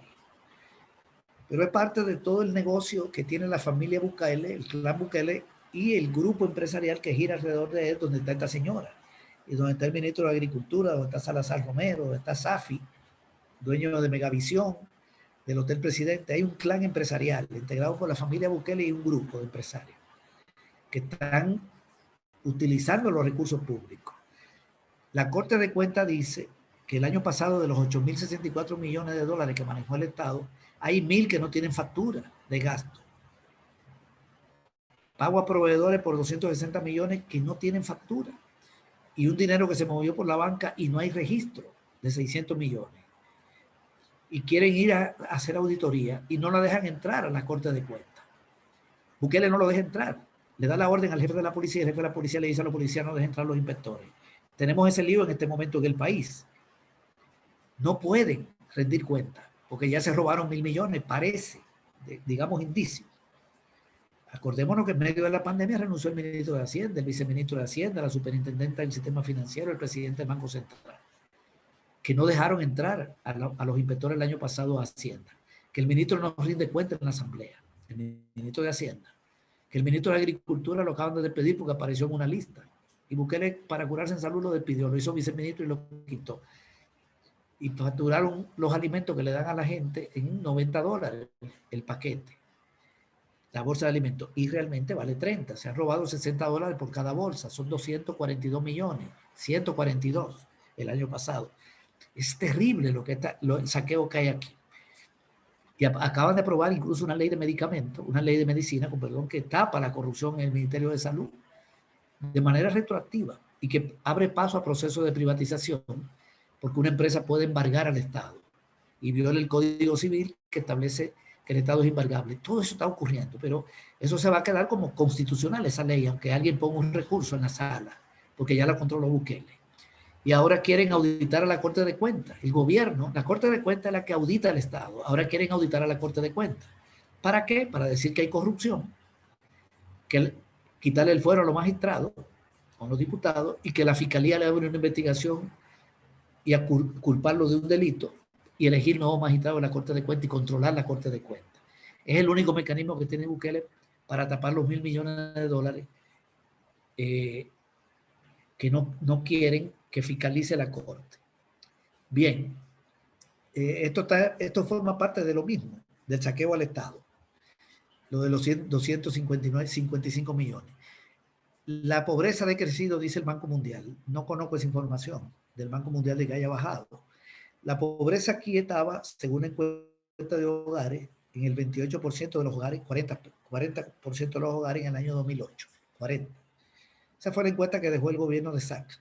Pero es parte de todo el negocio que tiene la familia Bukele, el clan Bukele y el grupo empresarial que gira alrededor de él, donde está esta señora, y donde está el ministro de Agricultura, donde está Salazar Romero, donde está Safi, dueño de Megavisión, del Hotel Presidente. Hay un clan empresarial integrado por la familia Bukele y un grupo de empresarios que están utilizando los recursos públicos. La Corte de Cuentas dice que el año pasado, de los 8.064 millones de dólares que manejó el Estado, hay 1.000 que no tienen factura de gasto. Pago a proveedores por 260 millones que no tienen factura. Y un dinero que se movió por la banca y no hay registro de 600 millones. Y quieren ir a hacer auditoría y no la dejan entrar a la Corte de Cuentas. Bukele no lo deja entrar. Le da la orden al jefe de la policía y el jefe de la policía le dice a los policías no dejen entrar a los inspectores. Tenemos ese lío en este momento en el país. No pueden rendir cuentas porque ya se robaron 1.000 millones, parece, digamos, indicios. Acordémonos que en medio de la pandemia renunció el ministro de Hacienda, el viceministro de Hacienda, la superintendenta del sistema financiero, el presidente del Banco Central, que no dejaron entrar a los inspectores el año pasado a Hacienda, que el ministro no rinde cuenta en la Asamblea, el ministro de Hacienda, que el ministro de Agricultura lo acaban de despedir porque apareció en una lista, y Bukele, para curarse en salud, lo despidió, lo hizo viceministro y lo quitó. Y facturaron los alimentos que le dan a la gente en $90 el paquete, la bolsa de alimentos, y realmente vale 30. Se han robado $60 por cada bolsa, son 242 millones, 142 el año pasado. Es terrible el saqueo que hay aquí. Y acaban de aprobar incluso una ley de medicamentos, una ley de medicina, con perdón, que tapa la corrupción en el Ministerio de Salud de manera retroactiva y que abre paso a procesos de privatización, porque una empresa puede embargar al Estado y viola el Código Civil que establece que el Estado es embargable. Todo eso está ocurriendo, pero eso se va a quedar como constitucional, esa ley, aunque alguien ponga un recurso en la sala, porque ya la controló Bukele. Y ahora quieren auditar a la Corte de Cuentas. El gobierno, la Corte de Cuentas es la que audita al Estado. Ahora quieren auditar a la Corte de Cuentas. ¿Para qué? Para decir que hay corrupción, quitarle el fuero a los magistrados, a los diputados, y que la Fiscalía le abre una investigación y a culparlo de un delito y elegir nuevos magistrados de la Corte de Cuentas y controlar la Corte de Cuentas. Es el único mecanismo que tiene Bukele para tapar los $1.000 millones que no quieren que fiscalice la Corte. Bien, esto forma parte de lo mismo, del saqueo al Estado, lo de los 255 millones. La pobreza ha decrecido, dice el Banco Mundial. No conozco esa información del Banco Mundial de que haya bajado. La pobreza aquí estaba, según la encuesta de hogares, en el 28% de los hogares, 40% de los hogares en el año 2008. 40. Esa fue la encuesta que dejó el gobierno de Sachs.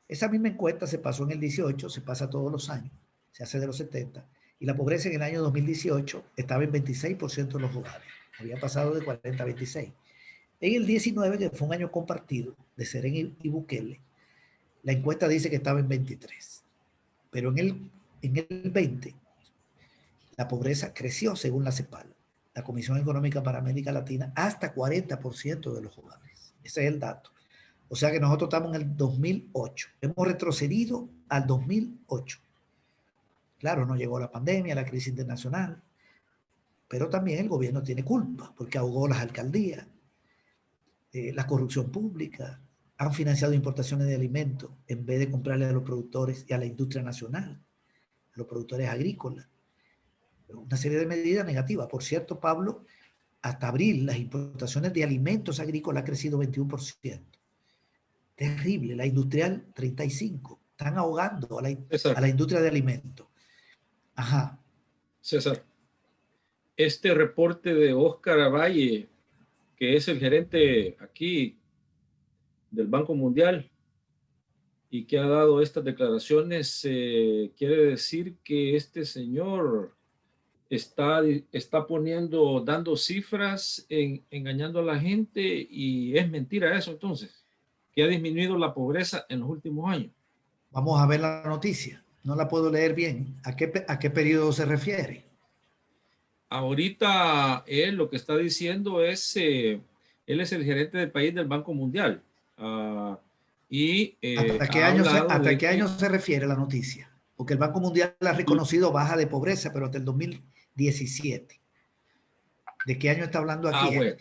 Esa misma encuesta se pasó en el 18, se pasa todos los años, se hace de los 70, y la pobreza en el año 2018 estaba en 26% de los hogares. Había pasado de 40 a 26. En el 19, que fue un año compartido de Serén y Bukele, la encuesta dice que estaba en 23. Pero en el 20, la pobreza creció según la CEPAL, la Comisión Económica para América Latina, hasta 40% de los hogares. Ese es el dato. O sea que nosotros estamos en el 2008. Hemos retrocedido al 2008. Claro, no llegó la pandemia, la crisis internacional, pero también el gobierno tiene culpa porque ahogó las alcaldías, la corrupción pública, han financiado importaciones de alimentos en vez de comprarle a los productores y a la industria nacional, a los productores agrícolas. Una serie de medidas negativas. Por cierto, Pablo, hasta abril las importaciones de alimentos agrícolas han crecido 21%. Terrible. La industrial 35%. Están ahogando a la industria de alimentos. Ajá. César, este reporte de Óscar Valle, que es el gerente aquí del Banco Mundial y que ha dado estas declaraciones, quiere decir que este señor está dando cifras, engañando a la gente, y es mentira eso entonces, que ha disminuido la pobreza en los últimos años. Vamos a ver la noticia. No la puedo leer bien. ¿A qué periodo se refiere? Ahorita él lo que está diciendo es, él es el gerente del país del Banco Mundial. ¿Hasta qué año se refiere la noticia? Porque el Banco Mundial ha reconocido baja de pobreza, pero hasta el 2017. ¿De qué año está hablando aquí? Bueno.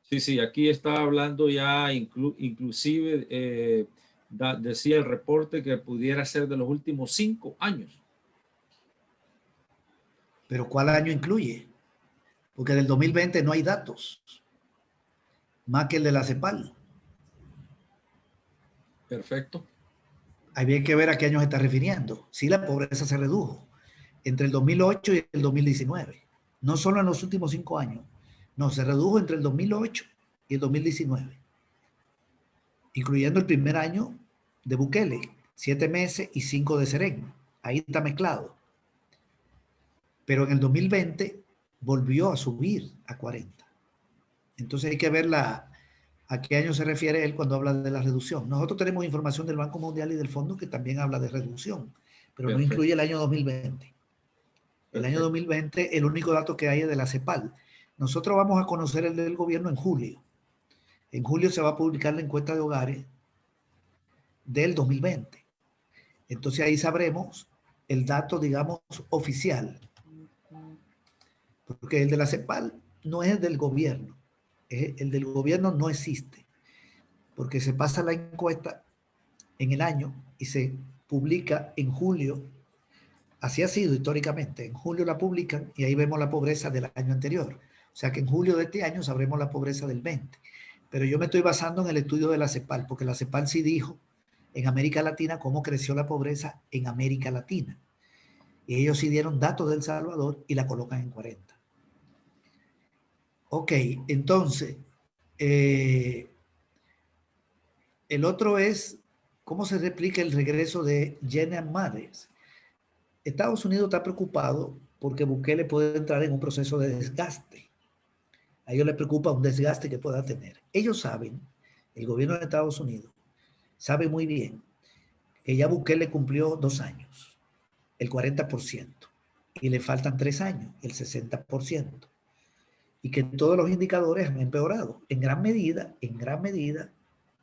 Sí, aquí está hablando ya, inclusive decía el reporte que pudiera ser de los últimos 5 años. ¿Pero cuál año incluye? Porque del 2020 no hay datos, más que el de la CEPAL. Perfecto. Hay que ver a qué año se está refiriendo. Sí, la pobreza se redujo entre el 2008 y el 2019. No solo en los últimos 5 años. No, se redujo entre el 2008 y el 2019. Incluyendo el primer año de Bukele, 7 meses y 5 de Serén. Ahí está mezclado. Pero en el 2020 volvió a subir a 40. Entonces hay que ver a qué año se refiere él cuando habla de la reducción. Nosotros tenemos información del Banco Mundial y del Fondo que también habla de reducción, pero no incluye el año 2020. El año 2020, el único dato que hay es de la CEPAL. Nosotros vamos a conocer el del gobierno en julio. En julio se va a publicar la encuesta de hogares del 2020. Entonces ahí sabremos el dato, digamos, oficial. Porque el de la CEPAL no es el del gobierno. El del gobierno no existe. Porque se pasa la encuesta en el año y se publica en julio. Así ha sido históricamente. En julio la publican y ahí vemos la pobreza del año anterior. O sea que en julio de este año sabremos la pobreza del 20. Pero yo me estoy basando en el estudio de la CEPAL, porque la CEPAL sí dijo en América Latina cómo creció la pobreza en América Latina. Y ellos sí dieron datos de El Salvador y la colocan en 40. Ok, entonces, el otro es cómo se replica el regreso de General Motors. Estados Unidos está preocupado porque Bukele puede entrar en un proceso de desgaste. A ellos les preocupa un desgaste que pueda tener. Ellos saben, el gobierno de Estados Unidos sabe muy bien que ya Bukele cumplió 2 años, el 40%, y le faltan 3 años, el 60%, y que todos los indicadores han empeorado, en gran medida,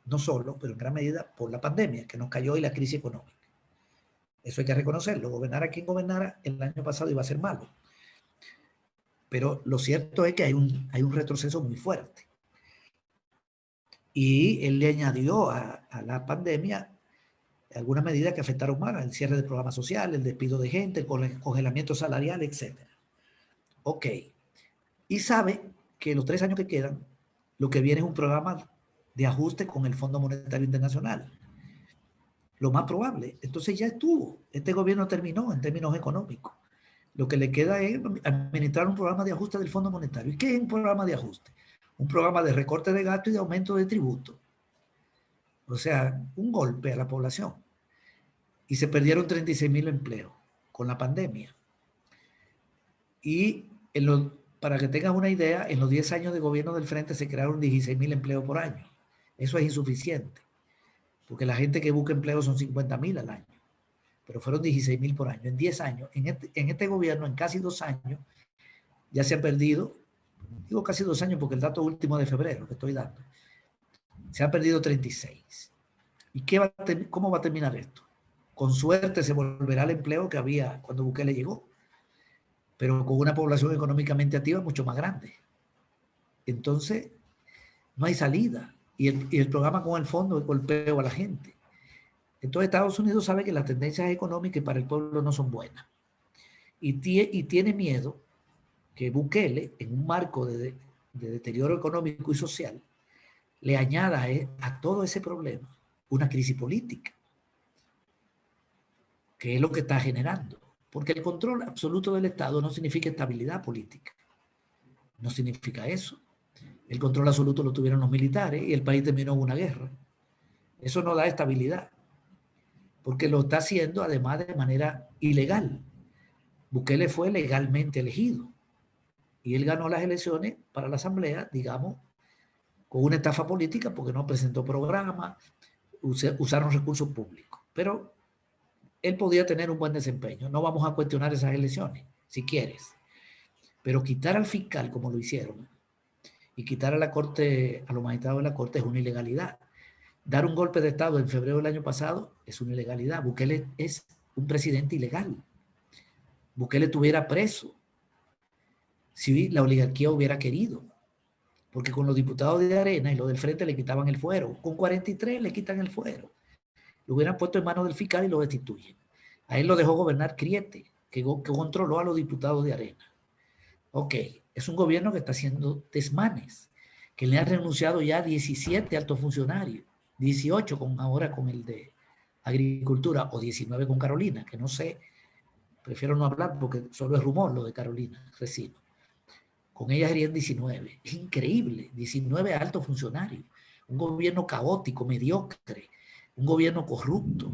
no solo, pero en gran medida por la pandemia que nos cayó y la crisis económica. Eso hay que reconocerlo. Gobernar a quien gobernara el año pasado iba a ser malo. Pero lo cierto es que hay un retroceso muy fuerte. Y él le añadió a la pandemia algunas medidas que afectaron más, el cierre de programas sociales, el despido de gente, el congelamiento salarial, etc. Ok. Y sabe que los 3 años que quedan, lo que viene es un programa de ajuste con el Fondo Monetario Internacional. Lo más probable. Entonces ya estuvo. Este gobierno terminó en términos económicos. Lo que le queda es administrar un programa de ajuste del Fondo Monetario. ¿Y qué es un programa de ajuste? Un programa de recorte de gasto y de aumento de tributo. O sea, un golpe a la población. Y se perdieron 36,000 empleos con la pandemia. Y para que tengas una idea, en los 10 años de gobierno del Frente se crearon 16,000 empleos por año. Eso es insuficiente, porque la gente que busca empleo son 50,000 al año, pero fueron 16,000 por año. En 10 años, en este gobierno, en casi 2 años, ya se han perdido, digo casi 2 años porque el dato último de febrero que estoy dando, se han perdido 36. ¿Y cómo va a terminar esto? Con suerte se volverá el empleo que había cuando Bukele llegó, pero con una población económicamente activa mucho más grande. Entonces, no hay salida. Y el programa con el fondo es golpeo a la gente. Entonces, Estados Unidos sabe que las tendencias económicas para el pueblo no son buenas. Y tiene miedo que Bukele, en un marco de deterioro económico y social, le añada a todo ese problema una crisis política, que es lo que está generando. Porque el control absoluto del Estado no significa estabilidad política. No significa eso. El control absoluto lo tuvieron los militares y el país terminó en una guerra. Eso no da estabilidad, porque lo está haciendo además de manera ilegal. Bukele fue legalmente elegido y él ganó las elecciones para la asamblea, digamos, con una estafa política porque no presentó programa, usaron recursos públicos. Pero él podía tener un buen desempeño. No vamos a cuestionar esas elecciones, si quieres. Pero quitar al fiscal como lo hicieron y quitar a la corte, a los magistrados de la corte es una ilegalidad. Dar un golpe de Estado en febrero del año pasado es una ilegalidad. Bukele es un presidente ilegal. Bukele estuviera preso si la oligarquía hubiera querido. Porque con los diputados de Arena y los del Frente le quitaban el fuero. Con 43 le quitan el fuero. Lo hubieran puesto en manos del fiscal y lo destituyen. A él lo dejó gobernar Criete, que controló a los diputados de Arena. Ok, es un gobierno que está haciendo desmanes, que le han renunciado ya 17 altos funcionarios, 18 ahora con el de Agricultura o 19 con Carolina, que no sé, prefiero no hablar porque solo es rumor lo de Carolina Resino. Con ella serían 19. Es increíble, 19 altos funcionarios. Un gobierno caótico, mediocre, un gobierno corrupto.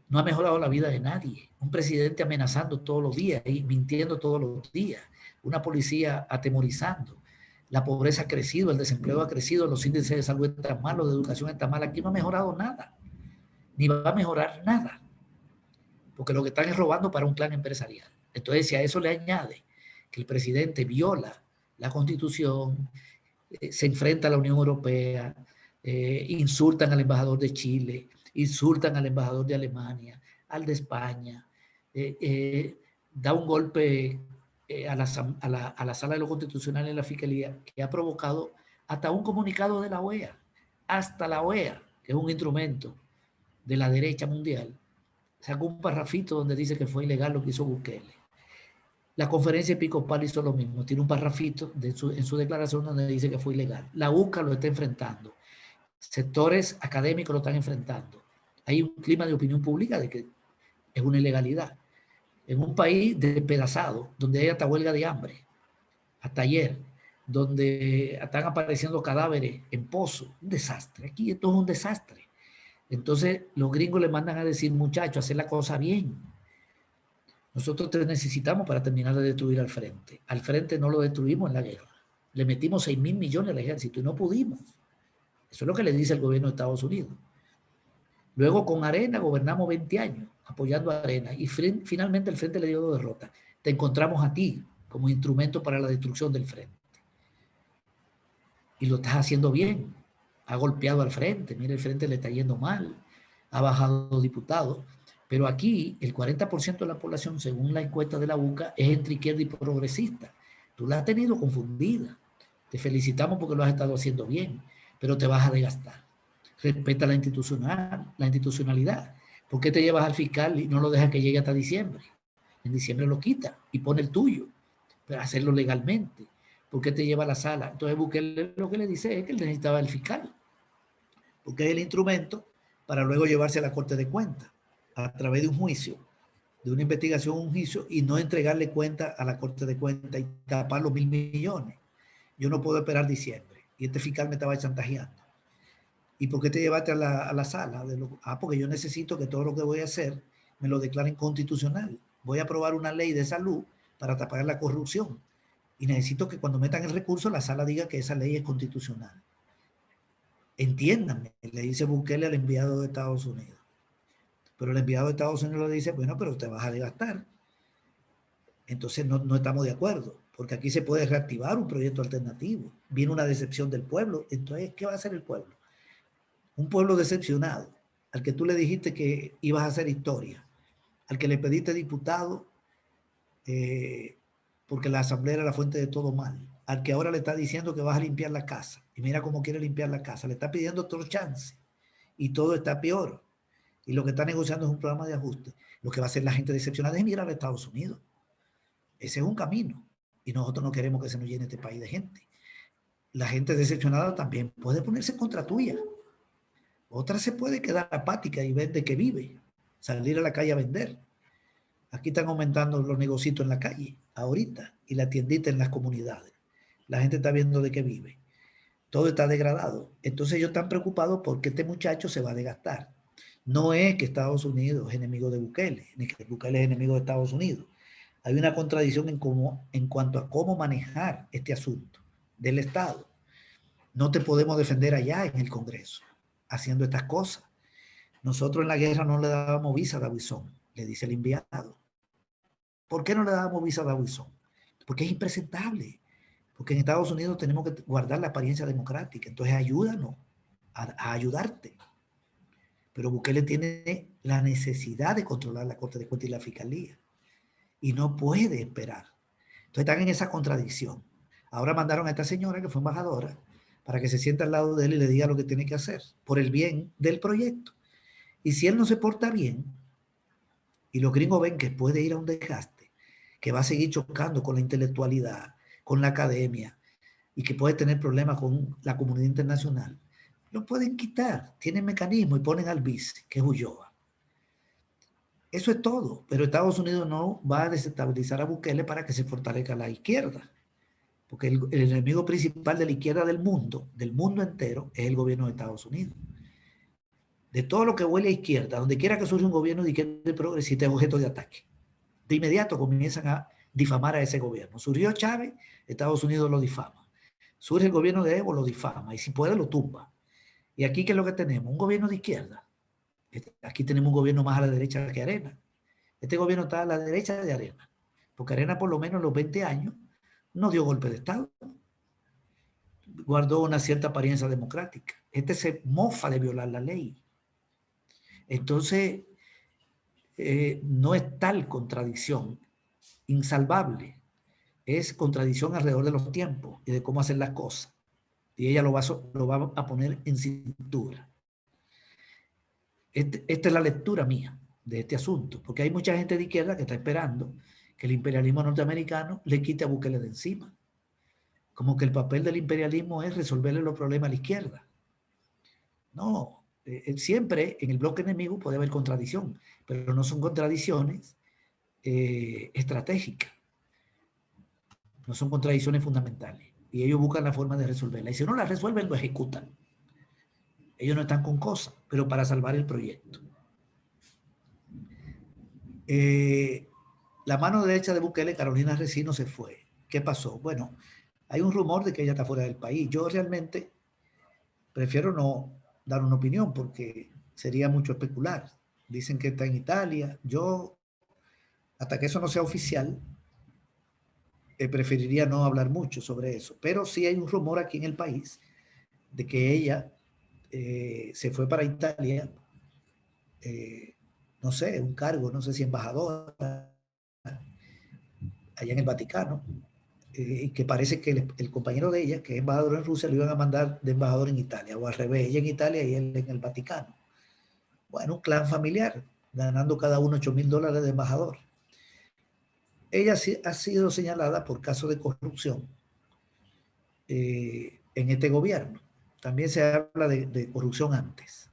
No ha mejorado la vida de nadie. Un presidente amenazando todos los días y mintiendo todos los días. Una policía atemorizando. La pobreza ha crecido, el desempleo ha crecido, los índices de salud están malos, de educación están mal. Aquí no ha mejorado nada, ni va a mejorar nada, porque lo que están es robando para un clan empresarial. Entonces, si a eso le añade que el presidente viola la Constitución, se enfrenta a la Unión Europea, insultan al embajador de Chile, insultan al embajador de Alemania, al de España, da un golpe a la Sala de lo Constitucional en la Fiscalía, que ha provocado hasta un comunicado de la OEA, hasta la OEA, que es un instrumento de la derecha mundial, sacó un parrafito donde dice que fue ilegal lo que hizo Bukele. La conferencia episcopal hizo lo mismo, tiene un parrafito en su declaración donde dice que fue ilegal. La UCA lo está enfrentando, sectores académicos lo están enfrentando. Hay un clima de opinión pública de que es una ilegalidad. En un país despedazado, donde hay hasta huelga de hambre, hasta ayer, donde están apareciendo cadáveres en pozos, un desastre. Aquí esto es un desastre. Entonces los gringos le mandan a decir, muchachos, hacer la cosa bien. Nosotros te necesitamos para terminar de destruir al frente. Al frente no lo destruimos en la guerra. Le metimos 6,000 millones al ejército y no pudimos. Eso es lo que le dice el gobierno de Estados Unidos. Luego con Arena gobernamos 20 años apoyando a Arena y finalmente el frente le dio 2 derrotas. Te encontramos a ti como instrumento para la destrucción del frente. Y lo estás haciendo bien. Ha golpeado al frente. Mira, el frente le está yendo mal. Ha bajado diputados. Pero aquí el 40% de la población, según la encuesta de la UCA, es entre izquierda y progresista. Tú la has tenido confundida. Te felicitamos porque lo has estado haciendo bien, pero te vas a desgastar. Respeta la institucionalidad. ¿Por qué te llevas al fiscal y no lo dejas que llegue hasta diciembre? En diciembre lo quita y pone el tuyo, pero hacerlo legalmente. ¿Por qué te lleva a la sala? Entonces Bukele lo que le dice es que él necesitaba el fiscal, porque es el instrumento para luego llevarse a la Corte de Cuentas a través de un juicio, de una investigación, un juicio, y no entregarle cuenta a la Corte de Cuentas y tapar los 1.000 millones. Yo no puedo esperar diciembre y este fiscal me estaba chantajeando. ¿Y por qué te llevaste a la sala? Porque yo necesito que todo lo que voy a hacer me lo declaren constitucional. Voy a aprobar una ley de salud para tapar la corrupción. Y necesito que cuando metan el recurso, la sala diga que esa ley es constitucional. Entiéndanme, le dice Bukele al enviado de Estados Unidos. Pero el enviado de Estados Unidos le dice, bueno, pero te vas a desgastar. Entonces no estamos de acuerdo, porque aquí se puede reactivar un proyecto alternativo. Viene una decepción del pueblo. Entonces, ¿qué va a hacer el pueblo? Un pueblo decepcionado, al que tú le dijiste que ibas a hacer historia, al que le pediste diputado porque la asamblea era la fuente de todo mal, al que ahora le está diciendo que vas a limpiar la casa, y mira cómo quiere limpiar la casa, le está pidiendo otro chance, y todo está peor, y lo que está negociando es un programa de ajuste. Lo que va a hacer la gente decepcionada es emigrar a Estados Unidos. Ese es un camino, y nosotros no queremos que se nos llene este país de gente. La gente decepcionada también puede ponerse en contra tuya. Otra se puede quedar apática y ver de qué vive, salir a la calle a vender. Aquí están aumentando los negocios en la calle, ahorita, y la tiendita en las comunidades. La gente está viendo de qué vive. Todo está degradado. Entonces ellos están preocupados porque este muchacho se va a desgastar. No es que Estados Unidos es enemigo de Bukele, ni que Bukele es enemigo de Estados Unidos. Hay una contradicción en cuanto a cómo manejar este asunto del Estado. No te podemos defender allá en el Congreso haciendo estas cosas. Nosotros en la guerra no le dábamos visa a Dawson, le dice el enviado. ¿Por qué no le dábamos visa a Dawson? Porque es impresentable. Porque en Estados Unidos tenemos que guardar la apariencia democrática. Entonces ayúdanos a ayudarte. Pero Bukele tiene la necesidad de controlar la Corte de Cuentas y la Fiscalía. Y no puede esperar. Entonces están en esa contradicción. Ahora mandaron a esta señora que fue embajadora para que se sienta al lado de él y le diga lo que tiene que hacer por el bien del proyecto. Y si él no se porta bien, y los gringos ven que puede ir a un desgaste, que va a seguir chocando con la intelectualidad, con la academia, y que puede tener problemas con la comunidad internacional, lo pueden quitar. Tienen mecanismo y ponen al vice, que es Ulloa. Eso es todo. Pero Estados Unidos no va a desestabilizar a Bukele para que se fortalezca la izquierda. Porque el enemigo principal de la izquierda del mundo entero, es el gobierno de Estados Unidos. De todo lo que huele a izquierda, donde quiera que surja un gobierno de izquierda progresista, es objeto de ataque. De inmediato comienzan a difamar a ese gobierno. Surgió Chávez, Estados Unidos lo difama. Surge el gobierno de Evo, lo difama. Y si puede, lo tumba. Y aquí, ¿qué es lo que tenemos? Un gobierno de izquierda. Aquí tenemos un gobierno más a la derecha que Arena. Este gobierno está a la derecha de Arena. Porque Arena, por lo menos en los 20 años, no dio golpe de Estado. Guardó una cierta apariencia democrática. Este se mofa de violar la ley. Entonces, no es tal contradicción insalvable. Es contradicción alrededor de los tiempos y de cómo hacer las cosas. Y ella lo va a poner en cintura. Esta es la lectura mía de este asunto, porque hay mucha gente de izquierda que está esperando que el imperialismo norteamericano le quite a Bukele de encima. Como que el papel del imperialismo es resolverle los problemas a la izquierda. No, siempre en el bloque enemigo puede haber contradicción, pero no son contradicciones estratégicas, no son contradicciones fundamentales. Y ellos buscan la forma de resolverla. Y si no la resuelven, lo ejecutan. Ellos no están con cosas, pero para salvar el proyecto. La mano derecha de Bukele, Carolina Resino, se fue. ¿Qué pasó? Bueno, hay un rumor de que ella está fuera del país. Yo realmente prefiero no dar una opinión porque sería mucho especular. Dicen que está en Italia. Yo, hasta que eso no sea oficial, preferiría no hablar mucho sobre eso. Pero sí hay un rumor aquí en el país de que ella se fue para Italia no sé, un cargo, no sé si embajador, allá en el Vaticano, y que parece que el compañero de ella, que es embajador en Rusia, lo iban a mandar de embajador en Italia, o al revés, ella en Italia y él en el Vaticano. Bueno, un clan familiar, ganando cada uno $8,000 de embajador. Ella ha sido señalada por casos de corrupción en este gobierno. También se habla de corrupción antes,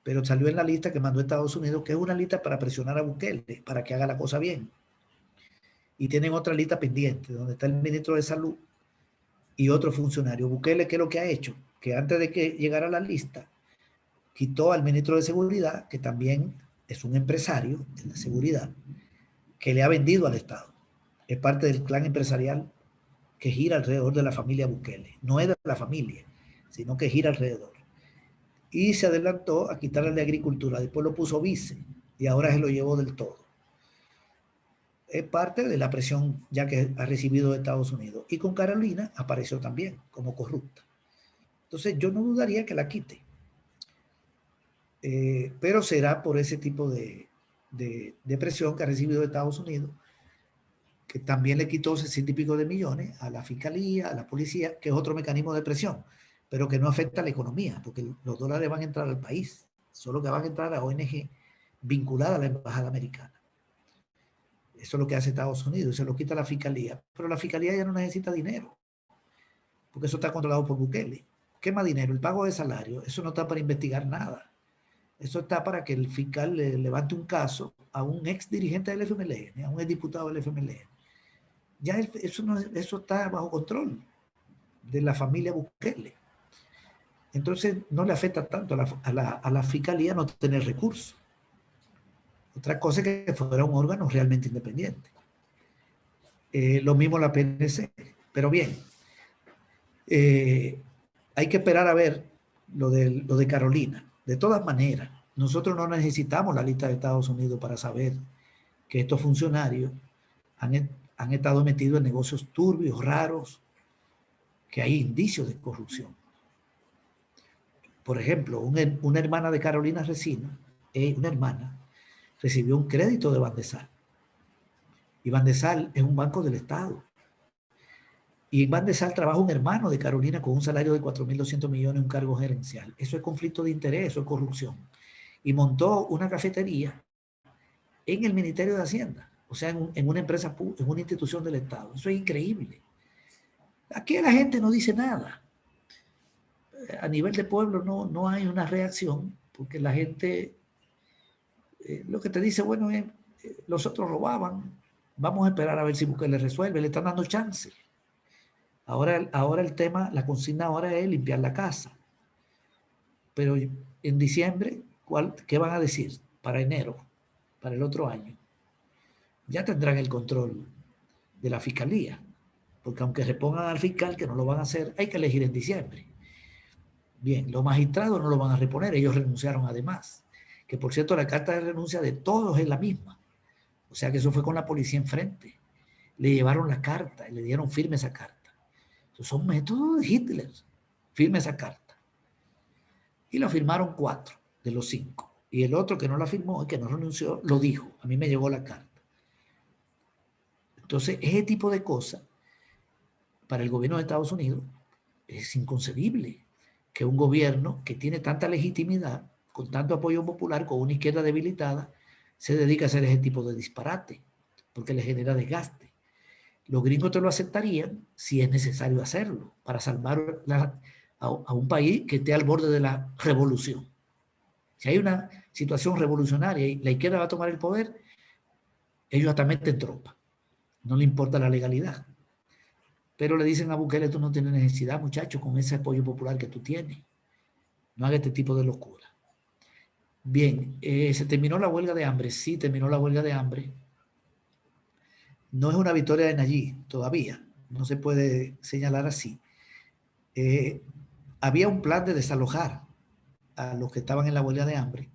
pero salió en la lista que mandó Estados Unidos, que es una lista para presionar a Bukele, para que haga la cosa bien. Y tienen otra lista pendiente, donde está el ministro de Salud y otro funcionario. Bukele, ¿qué es lo que ha hecho? Que antes de que llegara la lista, quitó al ministro de Seguridad, que también es un empresario de la seguridad, que le ha vendido al Estado. Es parte del clan empresarial que gira alrededor de la familia Bukele. No es de la familia, sino que gira alrededor. Y se adelantó a quitarle de agricultura. Después lo puso vice y ahora se lo llevó del todo. Es parte de la presión ya que ha recibido de Estados Unidos. Y con Carolina apareció también como corrupta. Entonces yo no dudaría que la quite. Pero será por ese tipo de presión que ha recibido de Estados Unidos, que también le quitó 60 y pico de millones a la fiscalía, a la policía, que es otro mecanismo de presión, pero que no afecta a la economía, porque los dólares van a entrar al país, solo que van a entrar a ONG vinculada a la embajada americana. Eso es lo que hace Estados Unidos, se lo quita la fiscalía, pero la fiscalía ya no necesita dinero, porque eso está controlado por Bukele. ¿Qué más dinero? El pago de salario, eso no está para investigar nada. Eso está para que el fiscal le levante un caso a un ex dirigente del FMLN, a un ex diputado del FMLN. Ya eso está bajo control de la familia Bukele. Entonces no le afecta tanto a la fiscalía no tener recursos. Otra cosa es que fuera un órgano realmente independiente. Lo mismo la PNC. Pero bien, hay que esperar a ver lo de Carolina. De todas maneras, nosotros no necesitamos la lista de Estados Unidos para saber que estos funcionarios han estado metidos en negocios turbios, raros, que hay indicios de corrupción. Por ejemplo, una hermana de Carolina Resina, una hermana, recibió un crédito de Bandesal. Y Bandesal es un banco del Estado. Y en Bandesal trabaja un hermano de Carolina con un salario de 4.200 millones, un cargo gerencial. Eso es conflicto de interés, eso es corrupción. Y montó una cafetería en el Ministerio de Hacienda, o sea, en una empresa, en una institución del Estado. Eso es increíble. Aquí la gente no dice nada. A nivel de pueblo no hay una reacción, porque la gente lo que te dice, bueno, es, los otros robaban, vamos a esperar a ver si Bukele resuelve, le están dando chance. Ahora el tema, la consigna ahora es limpiar la casa. Pero en diciembre, ¿qué van a decir? Para enero, para el otro año. Ya tendrán el control de la fiscalía, porque aunque repongan al fiscal, que no lo van a hacer, hay que elegir en diciembre. Bien, los magistrados no lo van a reponer, ellos renunciaron además. Que por cierto, la carta de renuncia de todos es la misma. O sea que eso fue con la policía enfrente. Le llevaron la carta y le dieron firme esa carta. Esos son métodos de Hitler. Firme esa carta. Y la firmaron 4 de los 5. Y el otro que no la firmó y que no renunció, lo dijo. A mí me llegó la carta. Entonces, ese tipo de cosas, para el gobierno de Estados Unidos, es inconcebible que un gobierno que tiene tanta legitimidad, con tanto apoyo popular, con una izquierda debilitada, se dedique a hacer ese tipo de disparate, porque le genera desgaste. Los gringos te lo aceptarían si es necesario hacerlo, para salvar a un país que esté al borde de la revolución. Si hay una situación revolucionaria y la izquierda va a tomar el poder, ellos hasta meten tropa. No le importa la legalidad. Pero le dicen a Bukele, tú no tienes necesidad, muchacho, con ese apoyo popular que tú tienes. No haga este tipo de locura. Bien, se terminó la huelga de hambre. Sí, terminó la huelga de hambre. No es una victoria de Nayib todavía. No se puede señalar así. Había un plan de desalojar a los que estaban en la huelga de hambre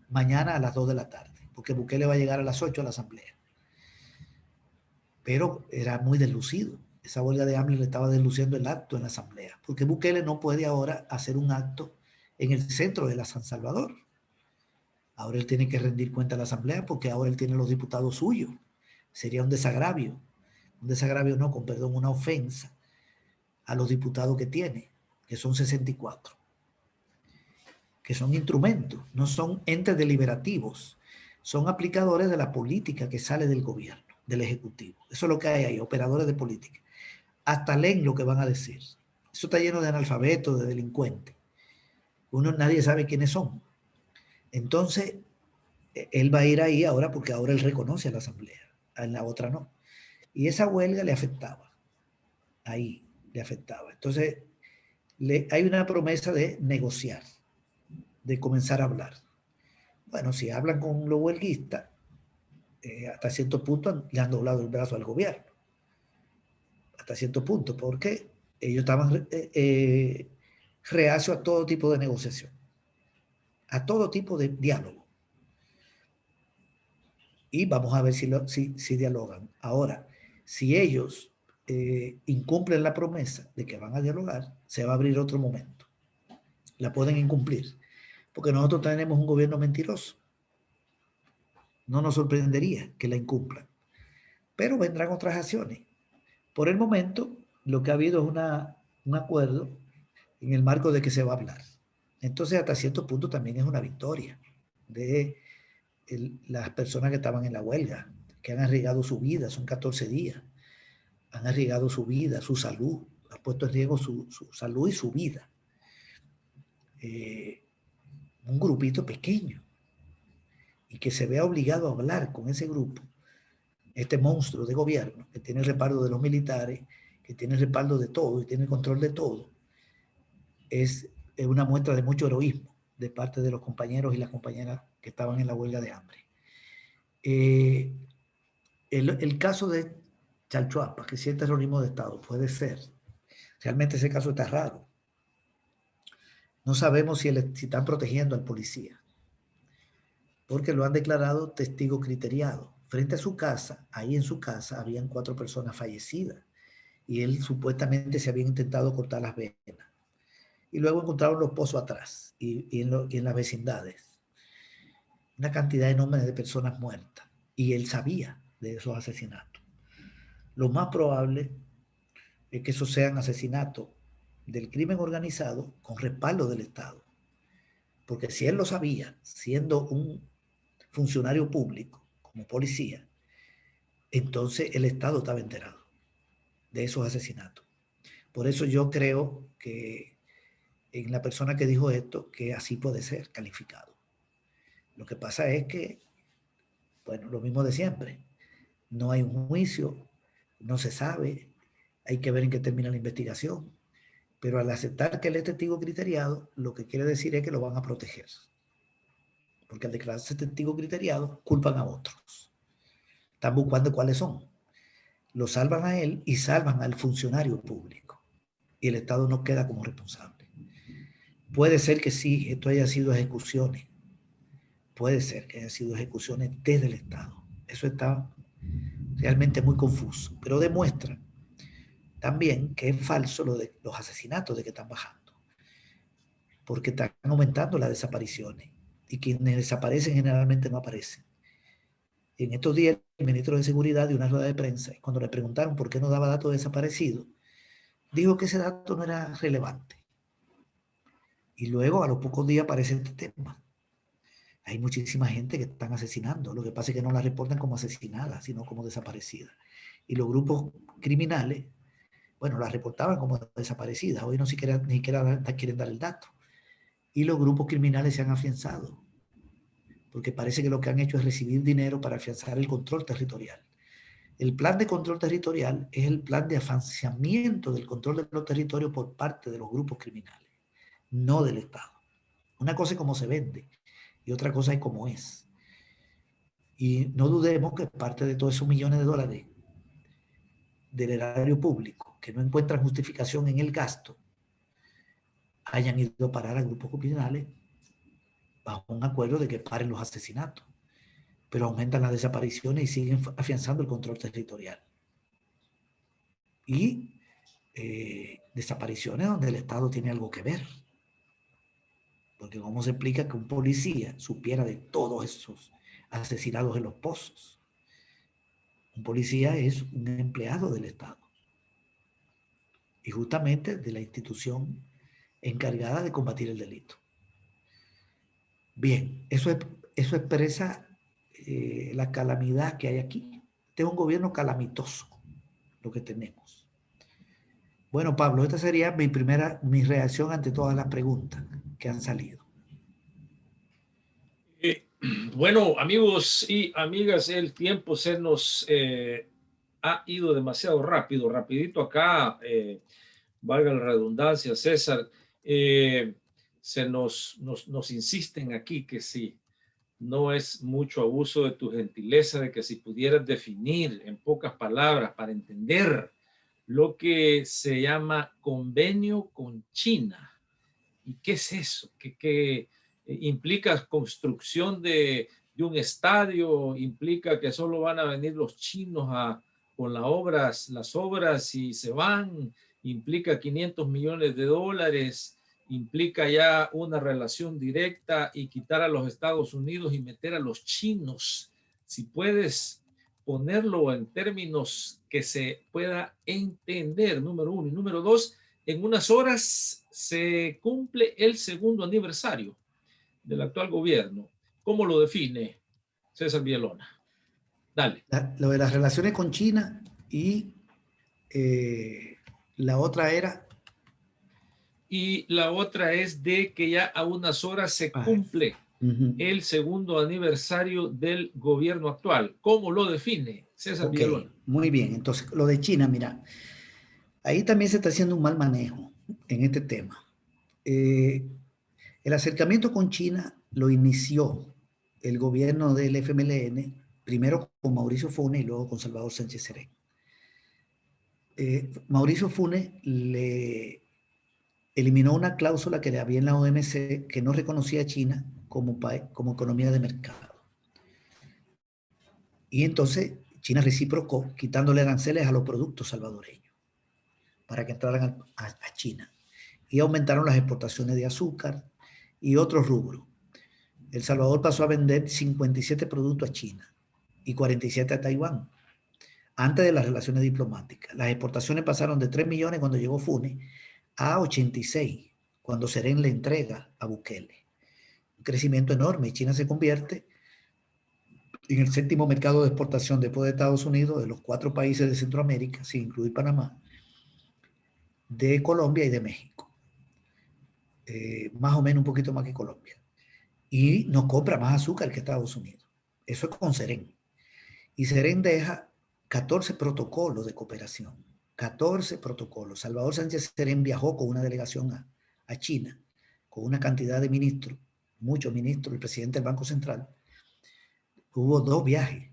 mañana a las 2 de la tarde, porque Bukele va a llegar a las 8 a la asamblea. Pero era muy deslucido. Esa huelga de hambre le estaba desluciendo el acto en la asamblea, porque Bukele no puede ahora hacer un acto en el centro de la San Salvador. Ahora él tiene que rendir cuenta a la Asamblea porque ahora él tiene los diputados suyos. Sería un desagravio. Un desagravio no, con perdón, una ofensa a los diputados que tiene, que son 64, que son instrumentos, no son entes deliberativos, son aplicadores de la política que sale del gobierno, del Ejecutivo. Eso es lo que hay ahí, operadores de política. Hasta leen lo que van a decir. Eso está lleno de analfabetos, de delincuentes. Nadie sabe quiénes son. Entonces, él va a ir ahí ahora porque ahora él reconoce a la Asamblea, en la otra no. Y esa huelga le afectaba, ahí le afectaba. Entonces, hay una promesa de negociar, de comenzar a hablar. Bueno, si hablan con los huelguistas, hasta cierto punto le han doblado el brazo al gobierno. Hasta cierto punto, porque ellos estaban reacios a todo tipo de negociación, a todo tipo de diálogo. Y vamos a ver si dialogan. Ahora, si ellos incumplen la promesa de que van a dialogar, se va a abrir otro momento. La pueden incumplir, porque nosotros tenemos un gobierno mentiroso. No nos sorprendería que la incumplan, pero vendrán otras acciones. Por el momento, lo que ha habido es un acuerdo en el marco de que se va a hablar. Entonces, hasta cierto punto también es una victoria de las personas que estaban en la huelga, que han arriesgado su vida, son 14 días, han arriesgado su vida, su salud, han puesto en riesgo su salud y su vida. Un grupito pequeño, y que se vea obligado a hablar con ese grupo, este monstruo de gobierno, que tiene el respaldo de los militares, que tiene el respaldo de todo y tiene el control de todo, es una muestra de mucho heroísmo de parte de los compañeros y las compañeras que estaban en la huelga de hambre. El caso de Chalchuapa, que si es terrorismo de Estado, puede ser. Realmente ese caso está raro. No sabemos si están protegiendo al policía, porque lo han declarado testigo criteriado. Frente a su casa, ahí en su casa, habían 4 personas fallecidas y él supuestamente se había intentado cortar las venas. Y luego encontraron los pozos atrás y en las vecindades. Una cantidad enorme de personas muertas. Y él sabía de esos asesinatos. Lo más probable es que esos sean asesinatos del crimen organizado con respaldo del Estado. Porque si él lo sabía, siendo un funcionario público, como policía, entonces el Estado estaba enterado de esos asesinatos. Por eso yo creo que en la persona que dijo esto, que así puede ser calificado. Lo que pasa es que, bueno, lo mismo de siempre. No hay un juicio, no se sabe, hay que ver en qué termina la investigación. Pero al aceptar que él es testigo criteriado, lo que quiere decir es que lo van a proteger. Porque al declararse testigo criteriado, culpan a otros. Están buscando cuáles son. Lo salvan a él y salvan al funcionario público. Y el Estado no queda como responsable. Puede ser que sí, esto haya sido ejecuciones. Puede ser que hayan sido ejecuciones desde el Estado. Eso está realmente muy confuso, pero demuestra también que es falso lo de los asesinatos de que están bajando, porque están aumentando las desapariciones y quienes desaparecen generalmente no aparecen. En estos días el ministro de Seguridad dio una rueda de prensa y cuando le preguntaron por qué no daba datos de desaparecidos, dijo que ese dato no era relevante. Y luego a los pocos días aparece este tema. Hay muchísima gente que están asesinando. Lo que pasa es que no la reportan como asesinada, sino como desaparecida. Y los grupos criminales, bueno, la reportaban como desaparecida. Hoy no ni siquiera quieren dar el dato. Y los grupos criminales se han afianzado. Porque parece que lo que han hecho es recibir dinero para afianzar el control territorial. El plan de control territorial es el plan de afianzamiento del control de los territorios por parte de los grupos criminales, no del Estado. Una cosa es cómo se vende y otra cosa es cómo es. Y no dudemos que parte de todos esos millones de dólares del erario público que no encuentran justificación en el gasto hayan ido a parar a grupos criminales bajo un acuerdo de que paren los asesinatos, pero aumentan las desapariciones y siguen afianzando el control territorial. Y desapariciones donde el Estado tiene algo que ver. Porque ¿cómo se explica que un policía supiera de todos esos asesinados en los pozos? Un policía es un empleado del Estado y justamente de la institución encargada de combatir el delito. Bien, eso expresa la calamidad que hay aquí. Este es un gobierno calamitoso, lo que tenemos. Bueno, Pablo, esta sería mi reacción ante todas las preguntas que han salido. Bueno, amigos y amigas, el tiempo se nos ha ido demasiado rápido, rapidito acá, valga la redundancia, César, se nos insisten aquí que sí, no es mucho abuso de tu gentileza, de que si pudieras definir en pocas palabras para entender lo que se llama convenio con China. ¿Y qué es eso? ¿Qué implica construcción de un estadio? ¿Implica que solo van a venir los chinos con las obras y se van? ¿Implica 500 millones de dólares? ¿Implica ya una relación directa y quitar a los Estados Unidos y meter a los chinos? Si puedes ponerlo en términos que se pueda entender, número uno. Y número dos, en unas horas se cumple el segundo aniversario del actual gobierno. ¿Cómo lo define César Villalona? Dale. Lo de las relaciones con China y la otra era... Y la otra es de que ya a unas horas se cumple el segundo aniversario del gobierno actual. ¿Cómo lo define César Villalona? Muy bien, entonces lo de China, mira, ahí también se está haciendo un mal manejo en este tema. El acercamiento con China lo inició el gobierno del FMLN, primero con Mauricio Funes y luego con Salvador Sánchez Serén. Mauricio Funes le eliminó una cláusula que había en la OMC que no reconocía a China como economía de mercado. Y entonces China reciprocó quitándole aranceles a los productos salvadoreños para que entraran a China. Y aumentaron las exportaciones de azúcar y otros rubros. El Salvador pasó a vender 57 productos a China y 47 a Taiwán, antes de las relaciones diplomáticas. Las exportaciones pasaron de 3 millones cuando llegó Funes a 86 cuando Serén le entrega a Bukele. Un crecimiento enorme y China se convierte en el séptimo mercado de exportación después de Estados Unidos, de los 4 países de Centroamérica, sin incluir Panamá, de Colombia y de México. Más o menos un poquito más que Colombia. Y nos compra más azúcar que Estados Unidos. Eso es con Serén. Y Serén deja 14 protocolos de cooperación. 14 protocolos. Salvador Sánchez Serén viajó con una delegación a China, con una cantidad de ministros, muchos ministros, el presidente del Banco Central. Hubo 2 viajes,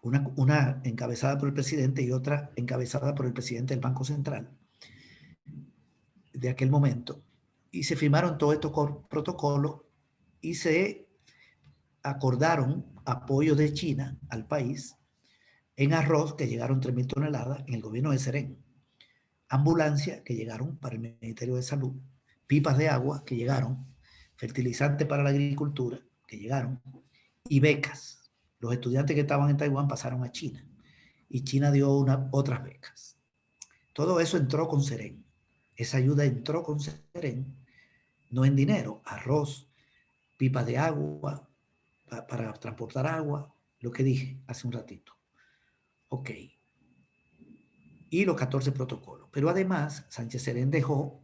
una encabezada por el presidente y otra encabezada por el presidente del Banco Central de aquel momento. Y se firmaron todos estos protocolos y se acordaron apoyo de China al país en arroz, que llegaron 3.000 toneladas en el gobierno de Serén, ambulancias que llegaron para el Ministerio de Salud, pipas de agua que llegaron, fertilizantes para la agricultura que llegaron, y becas. Los estudiantes que estaban en Taiwán pasaron a China y China dio otras becas. Todo eso entró con Serén. Esa ayuda entró con Serén, no en dinero, arroz, pipas de agua para transportar agua, lo que dije hace un ratito. Ok. Y los 14 protocolos. Pero además, Sánchez Serén dejó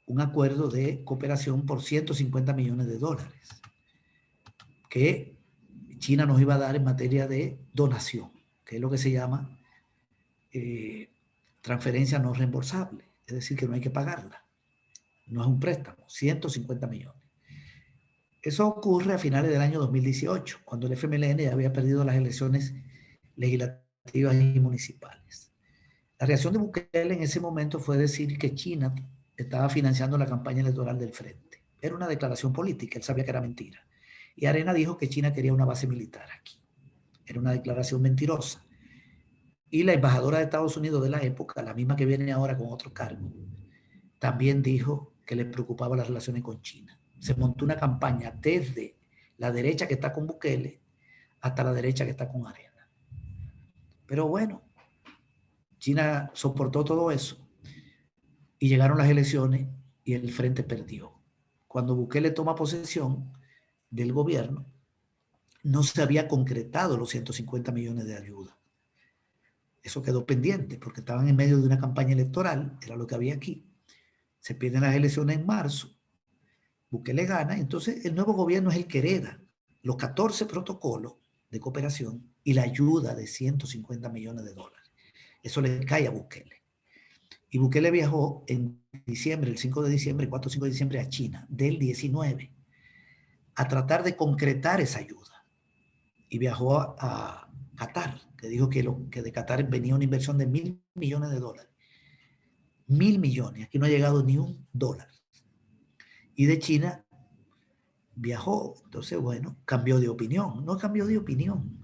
un acuerdo de cooperación por 150 millones de dólares que China nos iba a dar en materia de donación, que es lo que se llama transferencia no reembolsable, es decir, que no hay que pagarla. No es un préstamo, 150 millones. Eso ocurre a finales del año 2018, cuando el FMLN ya había perdido las elecciones legislativas y municipales. La reacción de Bukele en ese momento fue decir que China estaba financiando la campaña electoral del Frente. Era una declaración política, él sabía que era mentira. Y Arena dijo que China quería una base militar aquí. Era una declaración mentirosa. Y la embajadora de Estados Unidos de la época, la misma que viene ahora con otro cargo, también dijo que le preocupaba las relaciones con China. Se montó una campaña desde la derecha que está con Bukele hasta la derecha que está con Arena. Pero bueno, China soportó todo eso y llegaron las elecciones y el frente perdió. Cuando Bukele toma posesión del gobierno, no se había concretado los 150 millones de ayuda. Eso quedó pendiente porque estaban en medio de una campaña electoral, era lo que había aquí. Se pierden las elecciones en marzo, Bukele gana, entonces el nuevo gobierno es el que hereda los 14 protocolos de cooperación y la ayuda de 150 millones de dólares. Eso le cae a Bukele. Y Bukele viajó en diciembre, el 5 de diciembre, 4 o 5 de diciembre a China, del 19, a tratar de concretar esa ayuda. Y viajó a Qatar, que dijo que de Qatar venía una inversión de $1.000 millones. $1.000 millones, aquí no ha llegado ni $1. Y de China viajó, entonces bueno, cambió de opinión, no cambió de opinión.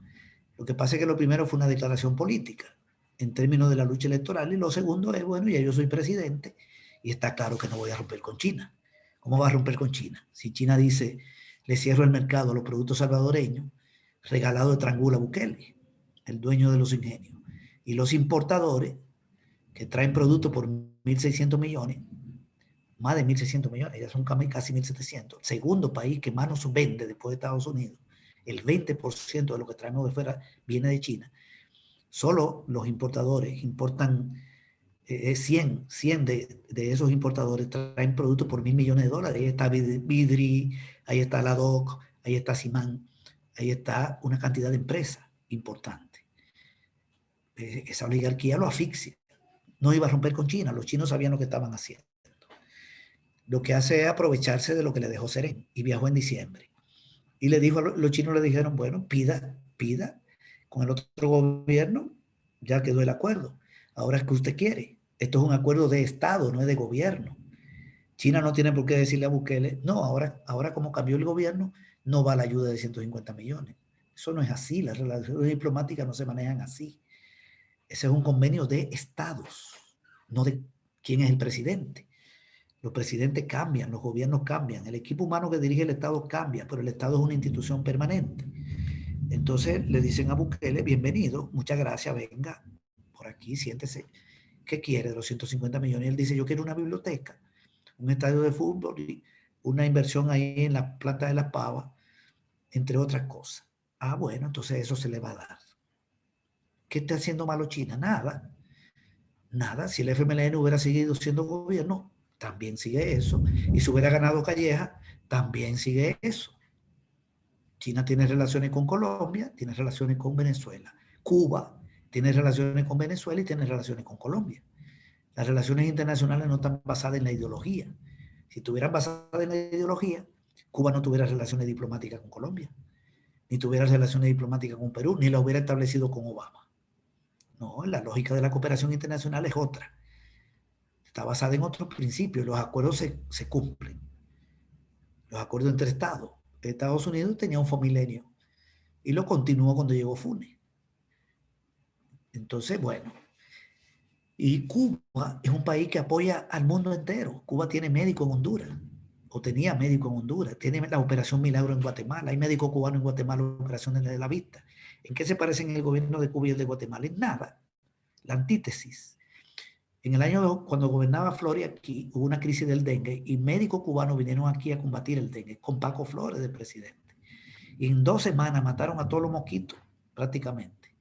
Lo que pasa es que lo primero fue una declaración política en términos de la lucha electoral y lo segundo es, bueno, ya yo soy presidente y está claro que no voy a romper con China. ¿Cómo va a romper con China? Si China dice, le cierro el mercado a los productos salvadoreños, regalado de Trangula Bukele, el dueño de los ingenios, y los importadores que traen productos por 1.600 millones, más de 1.600 millones, ya son casi 1.700. El segundo país que más nos vende después de Estados Unidos, el 20% de lo que traemos de fuera viene de China. Solo los importadores importan 100 de esos importadores traen productos por $1.000 millones. Ahí está Vidri, ahí está la DOC, ahí está Simán, ahí está una cantidad de empresas importantes. Esa oligarquía lo asfixia. No iba a romper con China, los chinos sabían lo que estaban haciendo. Lo que hace es aprovecharse de lo que le dejó Serén y viajó en diciembre. Y le dijo, los chinos le dijeron, bueno, pida con el otro gobierno, ya quedó el acuerdo. Ahora es que usted quiere. Esto es un acuerdo de Estado, no es de gobierno. China no tiene por qué decirle a Bukele, no, ahora como cambió el gobierno, no va la ayuda de 150 millones. Eso no es así, las relaciones diplomáticas no se manejan así. Ese es un convenio de estados, no de quién es el presidente. Los presidentes cambian, los gobiernos cambian, el equipo humano que dirige el Estado cambia, pero el Estado es una institución permanente. Entonces le dicen a Bukele, bienvenido, muchas gracias, venga, por aquí, siéntese. ¿Qué quiere de los 150 millones? Y él dice, yo quiero una biblioteca, un estadio de fútbol y una inversión ahí en la planta de La Pava, entre otras cosas. Ah, bueno, entonces eso se le va a dar. ¿Qué está haciendo malo China? Nada. Nada. Si el FMLN hubiera seguido siendo gobierno, también sigue eso. Y si hubiera ganado Calleja, también sigue eso. China tiene relaciones con Colombia, tiene relaciones con Venezuela. Cuba tiene relaciones con Venezuela y tiene relaciones con Colombia. Las relaciones internacionales no están basadas en la ideología. Si estuvieran basadas en la ideología, Cuba no tuviera relaciones diplomáticas con Colombia, ni tuviera relaciones diplomáticas con Perú, ni la hubiera establecido con Obama. No, la lógica de la cooperación internacional es otra. Está basada en otros principios. Los acuerdos se cumplen. Los acuerdos entre Estados. Estados Unidos tenía un fomilenio y lo continuó cuando llegó Funes. Entonces, bueno. Y Cuba es un país que apoya al mundo entero. Cuba tiene médico en Honduras, o tenía médico en Honduras. Tiene la Operación Milagro en Guatemala. Hay médico cubano en Guatemala, Operación de la Vista. ¿En qué se parecen el gobierno de Cuba y el de Guatemala? En nada. La antítesis. En el año, cuando gobernaba Flores aquí, hubo una crisis del dengue y médicos cubanos vinieron aquí a combatir el dengue con Paco Flores de presidente. Y en 2 semanas mataron a todos los mosquitos, prácticamente.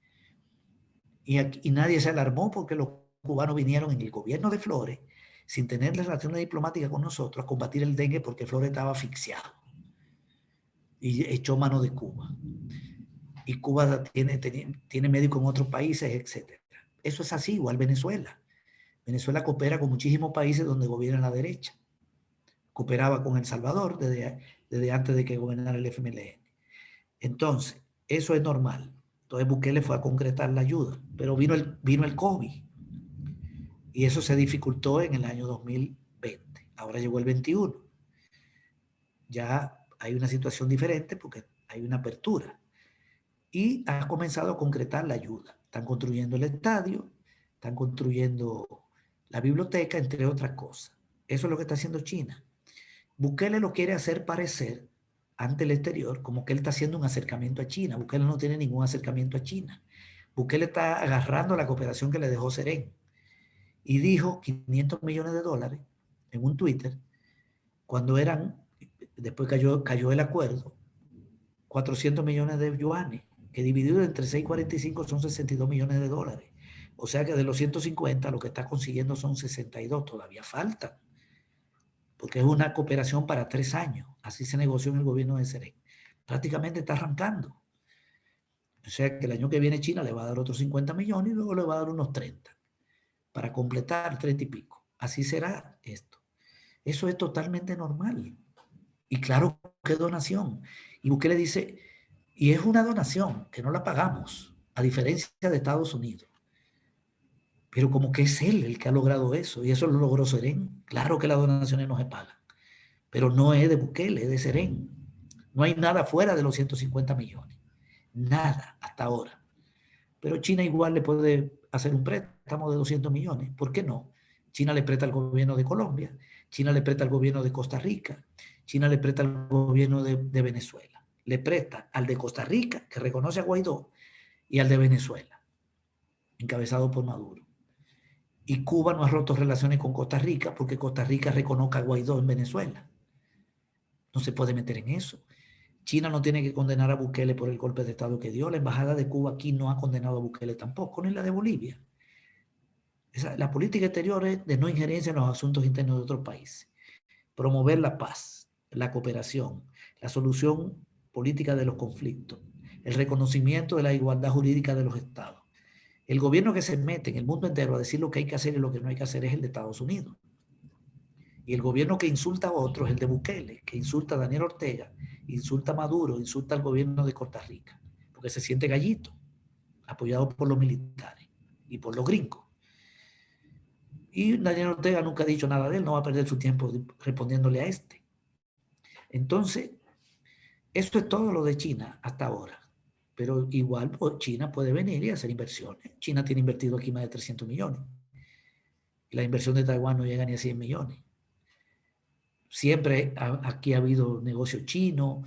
Y nadie se alarmó porque los cubanos vinieron en el gobierno de Flores, sin tener relaciones diplomáticas con nosotros, a combatir el dengue porque Flores estaba asfixiado. Y echó mano de Cuba. Y Cuba tiene médicos en otros países, etc. Eso es así, igual Venezuela. Venezuela coopera con muchísimos países donde gobierna la derecha. Cooperaba con El Salvador desde antes de que gobernara el FMLN. Entonces, eso es normal. Entonces Bukele fue a concretar la ayuda, pero vino el COVID y eso se dificultó en el año 2020. Ahora llegó el 21. Ya hay una situación diferente porque hay una apertura y ha comenzado a concretar la ayuda. Están construyendo el estadio, están construyendo la biblioteca, entre otras cosas. Eso es lo que está haciendo China. Bukele lo quiere hacer parecer ante el exterior como que él está haciendo un acercamiento a China. Bukele no tiene ningún acercamiento a China. Bukele está agarrando la cooperación que le dejó Serén y dijo 500 millones de dólares en un Twitter cuando eran, después cayó el acuerdo, 400 millones de yuanes, que dividido entre 6,45 son 62 millones de dólares. O sea que de los 150 lo que está consiguiendo son 62, todavía falta, porque es una cooperación para 3 años. Así se negoció en el gobierno de Serén. Prácticamente está arrancando. O sea que el año que viene China le va a dar otros 50 millones y luego le va a dar unos 30 para completar 30 y pico. Así será esto. Eso es totalmente normal. Y claro que donación. Y Bukele dice, y es una donación que no la pagamos, a diferencia de Estados Unidos. Pero como que es él el que ha logrado eso, y eso lo logró Serén. Claro que las donaciones no se pagan, pero no es de Bukele, es de Serén. No hay nada fuera de los 150 millones. Nada hasta ahora. Pero China igual le puede hacer un préstamo de 200 millones. ¿Por qué no? China le presta al gobierno de Colombia, China le presta al gobierno de Costa Rica, China le presta al gobierno de Venezuela. Le presta al de Costa Rica, que reconoce a Guaidó, y al de Venezuela, encabezado por Maduro. Y Cuba no ha roto relaciones con Costa Rica porque Costa Rica reconozca a Guaidó en Venezuela. No se puede meter en eso. China no tiene que condenar a Bukele por el golpe de Estado que dio. La embajada de Cuba aquí no ha condenado a Bukele tampoco, ni la de Bolivia. La política exterior es de no injerencia en los asuntos internos de otros países. Promover la paz, la cooperación, la solución política de los conflictos, el reconocimiento de la igualdad jurídica de los estados. El gobierno que se mete en el mundo entero a decir lo que hay que hacer y lo que no hay que hacer es el de Estados Unidos. Y el gobierno que insulta a otros es el de Bukele, que insulta a Daniel Ortega, insulta a Maduro, insulta al gobierno de Costa Rica, porque se siente gallito, apoyado por los militares y por los gringos. Y Daniel Ortega nunca ha dicho nada de él, no va a perder su tiempo respondiéndole a este. Entonces, eso es todo lo de China hasta ahora. Pero igual China puede venir y hacer inversiones. China tiene invertido aquí más de 300 millones. Y la inversión de Taiwán no llega ni a 100 millones. Siempre aquí ha habido negocio chino,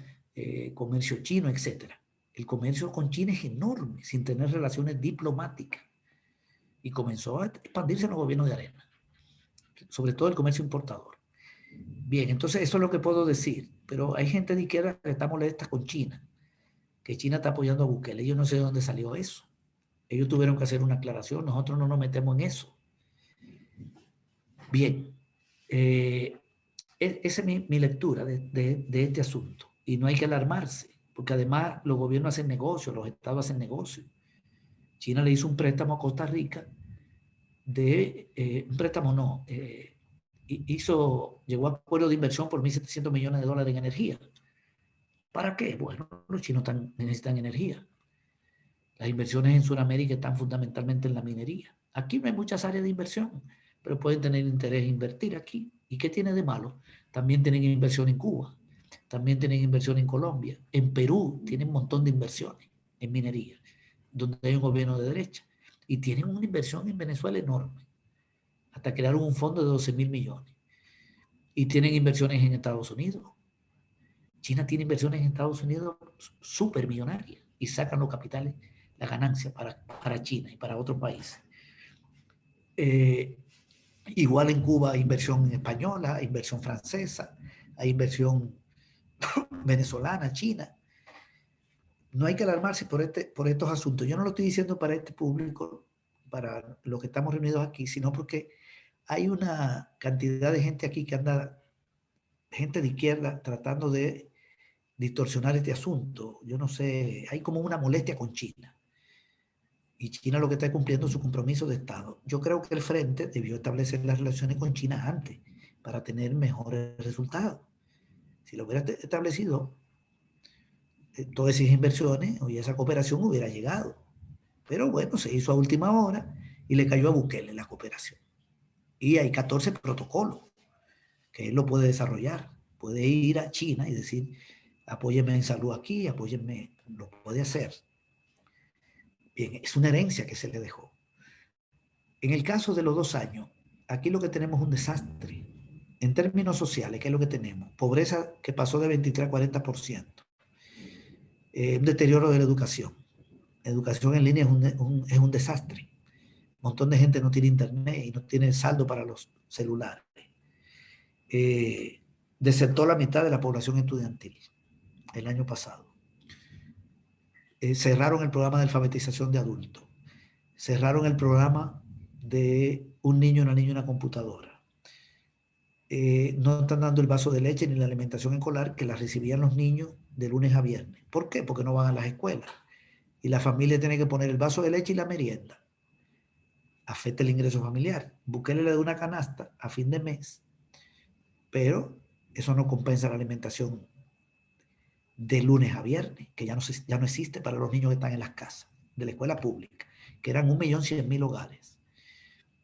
comercio chino, etc. El comercio con China es enorme, sin tener relaciones diplomáticas. Y comenzó a expandirse en los gobiernos de arena, sobre todo el comercio importador. Bien, entonces eso es lo que puedo decir. Pero hay gente de izquierda que está molesta con China, que China está apoyando a Bukele. Yo no sé de dónde salió eso. Ellos tuvieron que hacer una aclaración, nosotros no nos metemos en eso. Bien, esa es mi lectura de este asunto. Y no hay que alarmarse, porque además los gobiernos hacen negocios, los estados hacen negocios. China le hizo un préstamo a Costa Rica un préstamo no, llegó a acuerdo de inversión por 1.700 millones de dólares en energía. ¿Para qué? Bueno, los chinos necesitan energía. Las inversiones en Sudamérica están fundamentalmente en la minería. Aquí no hay muchas áreas de inversión, pero pueden tener interés en invertir aquí. ¿Y qué tiene de malo? También tienen inversión en Cuba, también tienen inversión en Colombia. En Perú tienen un montón de inversiones en minería, donde hay un gobierno de derecha. Y tienen una inversión en Venezuela enorme, hasta crearon un fondo de 12.000 millones. Y tienen inversiones en Estados Unidos. China tiene inversiones en Estados Unidos súper millonarias y sacan los capitales, la ganancia para China y para otros países. Igual en Cuba hay inversión española, hay inversión francesa, hay inversión venezolana, china. No hay que alarmarse por estos asuntos. Yo no lo estoy diciendo para este público, para los que estamos reunidos aquí, sino porque hay una cantidad de gente aquí que anda, gente de izquierda, tratando de distorsionar este asunto. Yo no sé, hay como una molestia con China. Y China lo que está cumpliendo es su compromiso de Estado. Yo creo que el Frente debió establecer las relaciones con China antes para tener mejores resultados. Si lo hubiera establecido, todas esas inversiones y esa cooperación hubiera llegado. Pero bueno, se hizo a última hora y le cayó a Bukele la cooperación. Y hay 14 protocolos que él lo puede desarrollar. Puede ir a China y decir, apóyeme en salud aquí, apóyeme, lo puede hacer. Bien, es una herencia que se le dejó. En el caso de los 2 años, aquí lo que tenemos es un desastre En términos sociales, ¿qué es lo que tenemos? Pobreza que pasó de 23 a 40%. Un deterioro de la educación. Educación en línea es un desastre. Un montón de gente no tiene internet y no tiene saldo para los celulares. Desertó la mitad de la población estudiantil el año pasado. Cerraron el programa de alfabetización de adultos. Cerraron el programa de un niño, una niña, una computadora. No están dando el vaso de leche ni la alimentación escolar que la recibían los niños de lunes a viernes. ¿Por qué? Porque no van a las escuelas. Y la familia tiene que poner el vaso de leche y la merienda. Afecta el ingreso familiar. Bukele le da una canasta a fin de mes, pero eso no compensa la alimentación de lunes a viernes, que ya no existe para los niños que están en las casas de la escuela pública, que eran 1.100.000 hogares.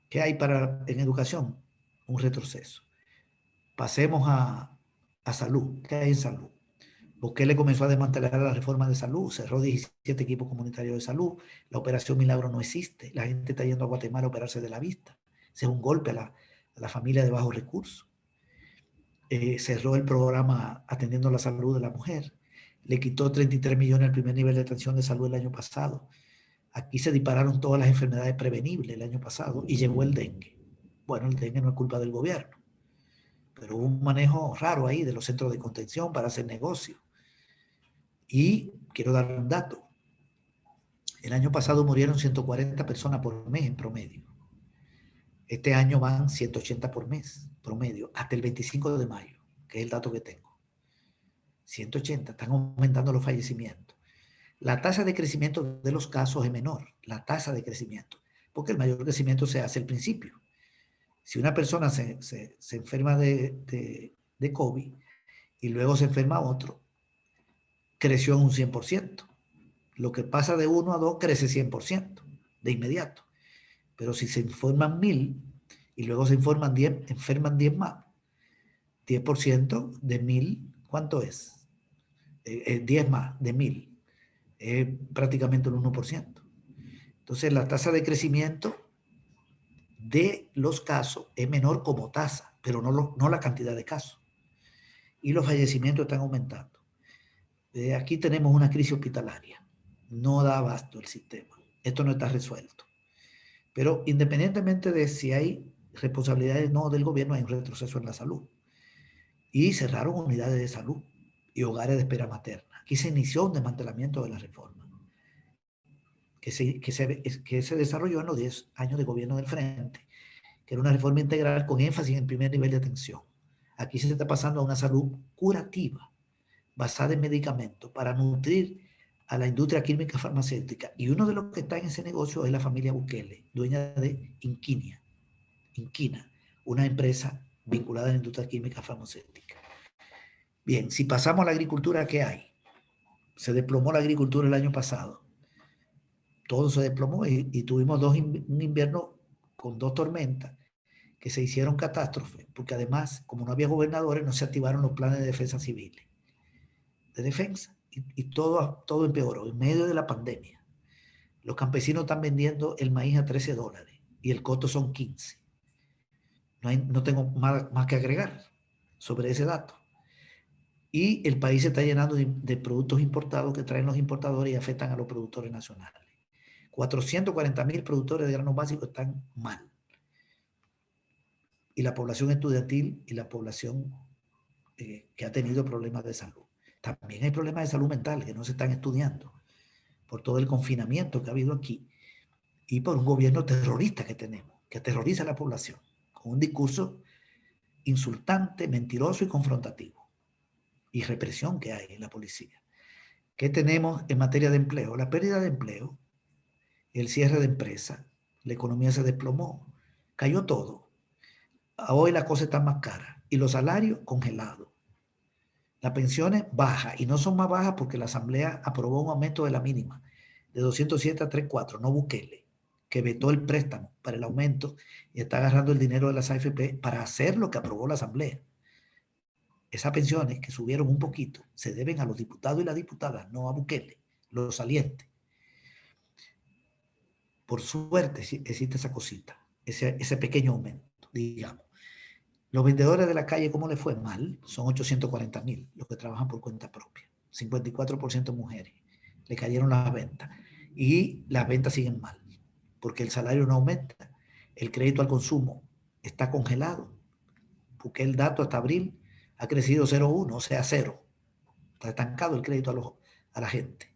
¿Qué hay en educación? Un retroceso. Pasemos a salud. ¿Qué hay en salud? Bukele comenzó a desmantelar la reforma de salud, cerró 17 equipos comunitarios de salud, la operación Milagro no existe, la gente está yendo a Guatemala a operarse de la vista. Ese es un golpe a la familia de bajos recursos. Cerró el programa atendiendo la salud de la mujer, le quitó 33 millones al primer nivel de atención de salud el año pasado. Aquí se dispararon todas las enfermedades prevenibles el año pasado y llegó el dengue. Bueno, el dengue no es culpa del gobierno, pero hubo un manejo raro ahí de los centros de contención para hacer negocio. Y quiero dar un dato. El año pasado murieron 140 personas por mes en promedio. Este año van 180 por mes, promedio, hasta el 25 de mayo, que es el dato que tengo. 180, están aumentando los fallecimientos. La tasa de crecimiento de los casos es menor, la tasa de crecimiento, porque el mayor crecimiento se hace al principio. Si una persona se enferma de COVID y luego se enferma otro, creció en un 100%. Lo que pasa de 1 a 2 crece 100% de inmediato. Pero si se enferman 1.000 y luego se enferman 10 más, 10% de 1.000, ¿cuánto es? 10 más de 1.000, es prácticamente el 1%. Entonces la tasa de crecimiento de los casos es menor como tasa, pero no la cantidad de casos. Y los fallecimientos están aumentando. Aquí tenemos una crisis hospitalaria. No da abasto el sistema. Esto no está resuelto. Pero independientemente de si hay responsabilidades no del gobierno, hay un retroceso en la salud. Y cerraron unidades de salud y hogares de espera materna. Aquí se inició un desmantelamiento de la reforma que se desarrolló en los 10 años de gobierno del Frente, que era una reforma integral con énfasis en el primer nivel de atención. Aquí se está pasando a una salud curativa, basada en medicamentos, para nutrir a la industria química farmacéutica. Y uno de los que está en ese negocio es la familia Bukele, dueña de Inquina, una empresa vinculada a la industria química farmacéutica. Bien, si pasamos a la agricultura, ¿qué hay? Se desplomó la agricultura el año pasado. Todo se desplomó y tuvimos un invierno con 2 tormentas que se hicieron catástrofes, porque además, como no había gobernadores, no se activaron los planes de defensa civiles, de defensa, y todo empeoró en medio de la pandemia. Los campesinos están vendiendo el maíz a $13 y el costo son 15. No tengo más que agregar sobre ese dato. Y el país se está llenando de productos importados que traen los importadores y afectan a los productores nacionales. 440.000 productores de granos básicos están mal. Y la población estudiantil y la población que ha tenido problemas de salud. También hay problemas de salud mental que no se están estudiando por todo el confinamiento que ha habido aquí y por un gobierno terrorista que tenemos, que aterroriza a la población con un discurso insultante, mentiroso y confrontativo, y represión que hay en la policía. ¿Qué tenemos en materia de empleo? La pérdida de empleo, el cierre de empresas, la economía se desplomó, cayó todo. Hoy la cosa está más cara y los salarios congelados. Las pensiones bajas, y no son más bajas porque la Asamblea aprobó un aumento de la mínima de 207 a 3.4, no Bukele, que vetó el préstamo para el aumento y está agarrando el dinero de las AFP para hacer lo que aprobó la Asamblea. Esas pensiones que subieron un poquito se deben a los diputados y las diputadas, no a Bukele, los salientes. Por suerte existe esa cosita, ese pequeño aumento, digamos. Los vendedores de la calle, ¿cómo les fue? Mal. Son 840.000 los que trabajan por cuenta propia. 54% mujeres. Le cayeron las ventas. Y las ventas siguen mal, porque el salario no aumenta. El crédito al consumo está congelado, porque el dato hasta abril ha crecido 0,1, o sea, cero. Está estancado el crédito a la gente.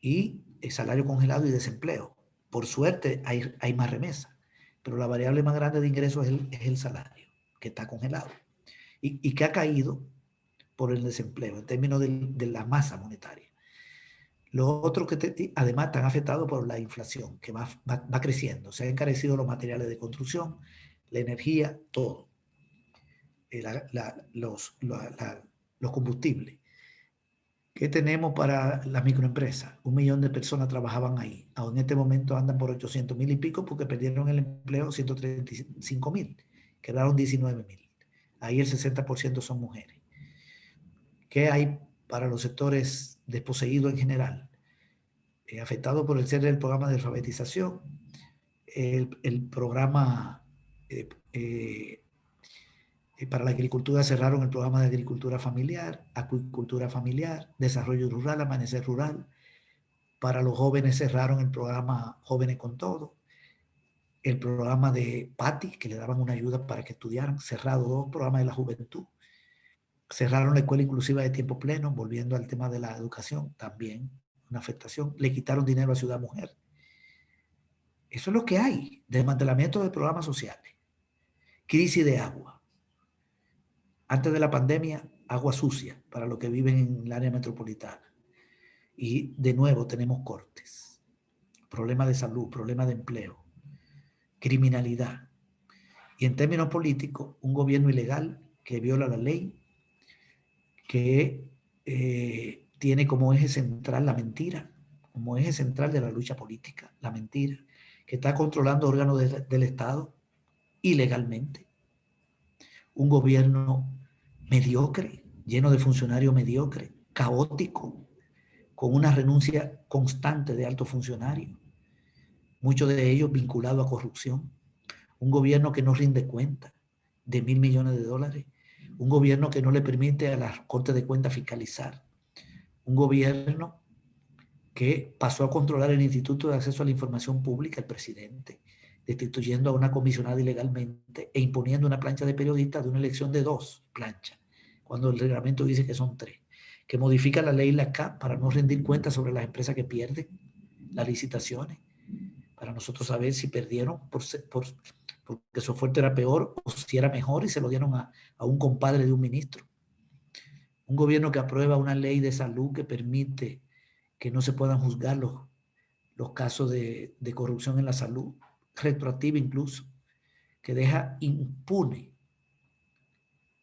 Y el salario congelado y desempleo. Por suerte hay más remesas, pero la variable más grande de ingresos es el salario, que está congelado y que ha caído por el desempleo en términos de la masa monetaria. Los otros que además están afectados por la inflación, que va creciendo. Se han encarecido los materiales de construcción, la energía, todo. Los combustibles. ¿Qué tenemos para las microempresas? 1 millón de personas trabajaban ahí. Aún en este momento andan por 800.000 y pico porque perdieron el empleo 135.000. Quedaron 19.000. Ahí el 60% son mujeres. ¿Qué hay para los sectores desposeídos en general? Afectados por el cierre del programa de alfabetización, el programa para la agricultura cerraron el programa de agricultura familiar, acuicultura familiar, desarrollo rural, amanecer rural. Para los jóvenes cerraron el programa Jóvenes con Todo, el programa de PATI, que le daban una ayuda para que estudiaran, cerrado 2 programas de la juventud. Cerraron la escuela inclusiva de tiempo pleno, volviendo al tema de la educación, también una afectación. Le quitaron dinero a Ciudad Mujer. Eso es lo que hay, desmantelamiento de programas sociales, crisis de agua. Antes de la pandemia, agua sucia para los que viven en el área metropolitana. Y de nuevo tenemos cortes, problemas de salud, problemas de empleo, criminalidad. Y en términos políticos, un gobierno ilegal que viola la ley, que tiene como eje central la mentira, como eje central de la lucha política, la mentira, que está controlando órganos del Estado ilegalmente. Un gobierno mediocre, lleno de funcionarios mediocres, caótico, con una renuncia constante de altos funcionarios, muchos de ellos vinculados a corrupción. Un gobierno que no rinde cuenta de $1.000 millones. Un gobierno que no le permite a las Cortes de Cuentas fiscalizar. Un gobierno que pasó a controlar el Instituto de Acceso a la Información Pública, el presidente, destituyendo a una comisionada ilegalmente e imponiendo una plancha de periodistas de una elección de 2 planchas, cuando el reglamento dice que son 3, que modifica la ley LACAP para no rendir cuentas sobre las empresas que pierden las licitaciones, para nosotros saber si perdieron porque su oferta era peor o si era mejor y se lo dieron a un compadre de un ministro. Un gobierno que aprueba una ley de salud que permite que no se puedan juzgar los casos de corrupción en la salud, retroactiva incluso, que deja impune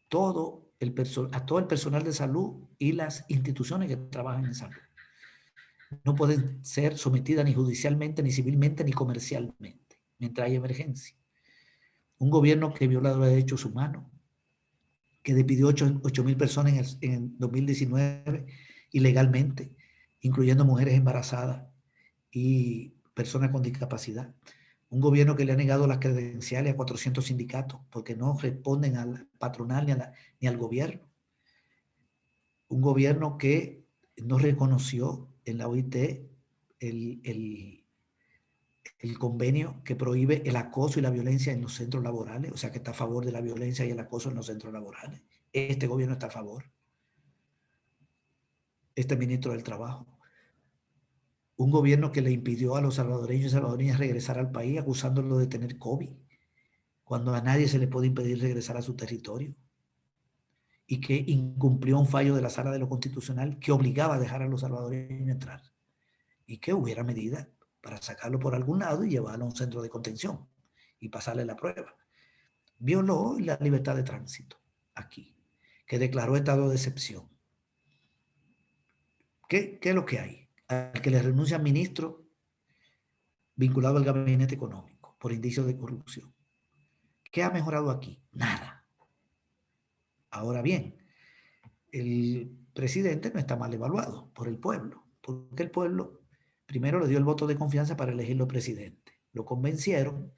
a todo el personal de salud y las instituciones que trabajan en salud. No pueden ser sometidas ni judicialmente, ni civilmente, ni comercialmente, mientras hay emergencia. Un gobierno que viola los derechos humanos, que despidió 8.000 personas en 2019 ilegalmente, incluyendo mujeres embarazadas y personas con discapacidad. Un gobierno que le ha negado las credenciales a 400 sindicatos porque no responden al patronal ni al gobierno. Un gobierno que no reconoció en la OIT el convenio que prohíbe el acoso y la violencia en los centros laborales, o sea que está a favor de la violencia y el acoso en los centros laborales. Este gobierno está a favor. Este ministro del Trabajo. Un gobierno que le impidió a los salvadoreños y salvadoreñas regresar al país acusándolo de tener COVID, cuando a nadie se le puede impedir regresar a su territorio, y que incumplió un fallo de la Sala de lo Constitucional que obligaba a dejar a los salvadoreños entrar, y que hubiera medidas para sacarlo por algún lado y llevarlo a un centro de contención y pasarle la prueba. Violó la libertad de tránsito aquí, que declaró estado de excepción. ¿Qué es lo que hay? Al que le renuncia ministro vinculado al gabinete económico por indicios de corrupción. ¿Qué ha mejorado aquí? Nada. Ahora bien, el presidente no está mal evaluado por el pueblo, porque el pueblo primero le dio el voto de confianza para elegirlo presidente. Lo convencieron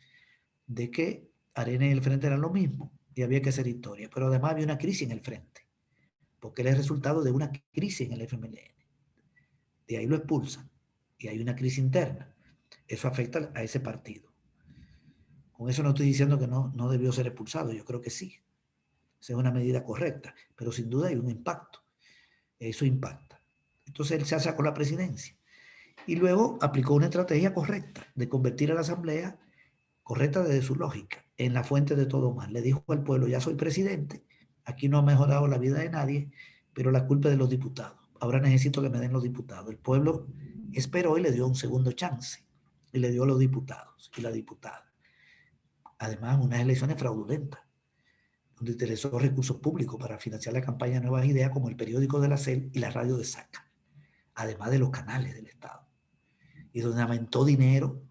de que Arena y el Frente eran lo mismo, y había que hacer historia. Pero además había una crisis en el frente, porque él es resultado de una crisis en el FMLN. De ahí lo expulsan y hay una crisis interna. Eso afecta a ese partido. Con eso no estoy diciendo que no debió ser expulsado, yo creo que sí. Esa es una medida correcta, pero sin duda hay un impacto. Eso impacta. Entonces él se alza con la presidencia y luego aplicó una estrategia correcta de convertir a la asamblea, correcta desde su lógica, en la fuente de todo mal. Le dijo al pueblo, ya soy presidente, aquí no ha mejorado la vida de nadie, pero la culpa es de los diputados. Ahora necesito que me den los diputados. El pueblo esperó y le dio un segundo chance y le dio a los diputados y la diputada. Además, unas elecciones fraudulentas, donde utilizó recursos públicos para financiar la campaña de Nuevas Ideas, como el periódico de la CEL y la radio de Saca, además de los canales del Estado, y donde aumentó dinero,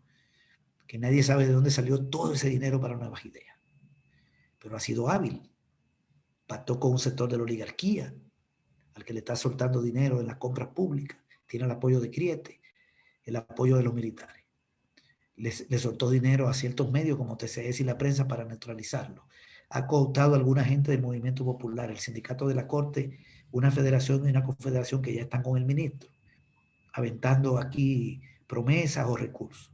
que nadie sabe de dónde salió todo ese dinero para Nuevas Ideas. Pero ha sido hábil. Pactó con un sector de la oligarquía, al que le está soltando dinero en las compras públicas, tiene el apoyo de Criete, el apoyo de los militares. Le soltó dinero a ciertos medios como TCS y la prensa para neutralizarlo. Ha cooptado a alguna gente del movimiento popular, el sindicato de la Corte, una federación y una confederación que ya están con el ministro, aventando aquí promesas o recursos.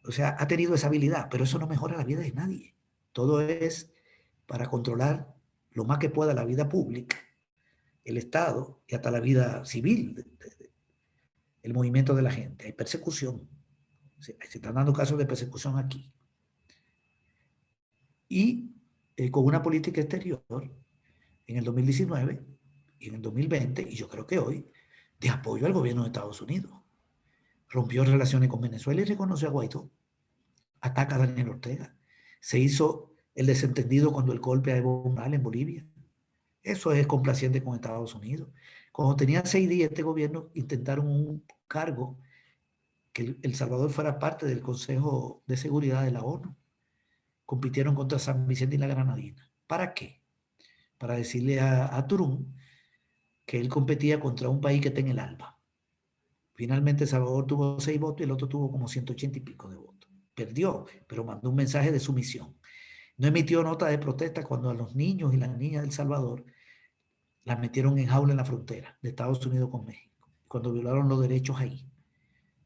O sea, ha tenido esa habilidad, pero eso no mejora la vida de nadie. Todo es para controlar lo más que pueda la vida pública, el Estado y hasta la vida civil, el movimiento de la gente. Hay persecución. Se están dando casos de persecución aquí. Y con una política exterior en el 2019 y en el 2020, y yo creo que hoy, de apoyo al gobierno de Estados Unidos. Rompió relaciones con Venezuela y reconoció a Guaidó. Ataca a Daniel Ortega. Se hizo el desentendido cuando el golpe a Evo Morales en Bolivia. Eso es complaciente con Estados Unidos. Cuando tenía 6 días este gobierno, intentaron un cargo que El Salvador fuera parte del Consejo de Seguridad de la ONU. Compitieron contra San Vicente y la Granadina. ¿Para qué? Para decirle a Turún que él competía contra un país que está en el ALBA. Finalmente El Salvador tuvo 6 votos y el otro tuvo como 180 y pico de votos. Perdió, pero mandó un mensaje de sumisión. No emitió nota de protesta cuando a los niños y las niñas del Salvador las metieron en jaula en la frontera de Estados Unidos con México. Cuando violaron los derechos ahí.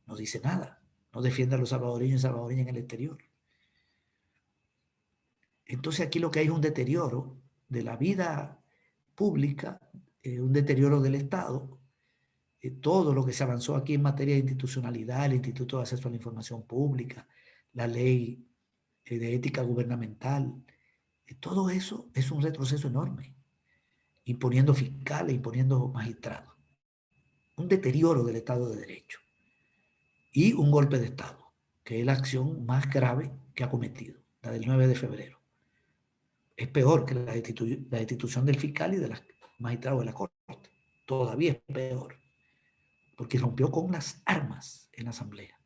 No dice nada. No defiende a los salvadoreños y salvadoreñas en el exterior. Entonces aquí lo que hay es un deterioro de la vida pública, un deterioro del Estado. Todo lo que se avanzó aquí en materia de institucionalidad, el Instituto de Acceso a la Información Pública, la ley de ética gubernamental, todo eso es un retroceso enorme, imponiendo fiscales, imponiendo magistrados, un deterioro del Estado de Derecho y un golpe de Estado, que es la acción más grave que ha cometido, la del 9 de febrero. Es peor que la destitución del fiscal y de los magistrados de la Corte, todavía es peor, porque rompió con las armas en la Asamblea.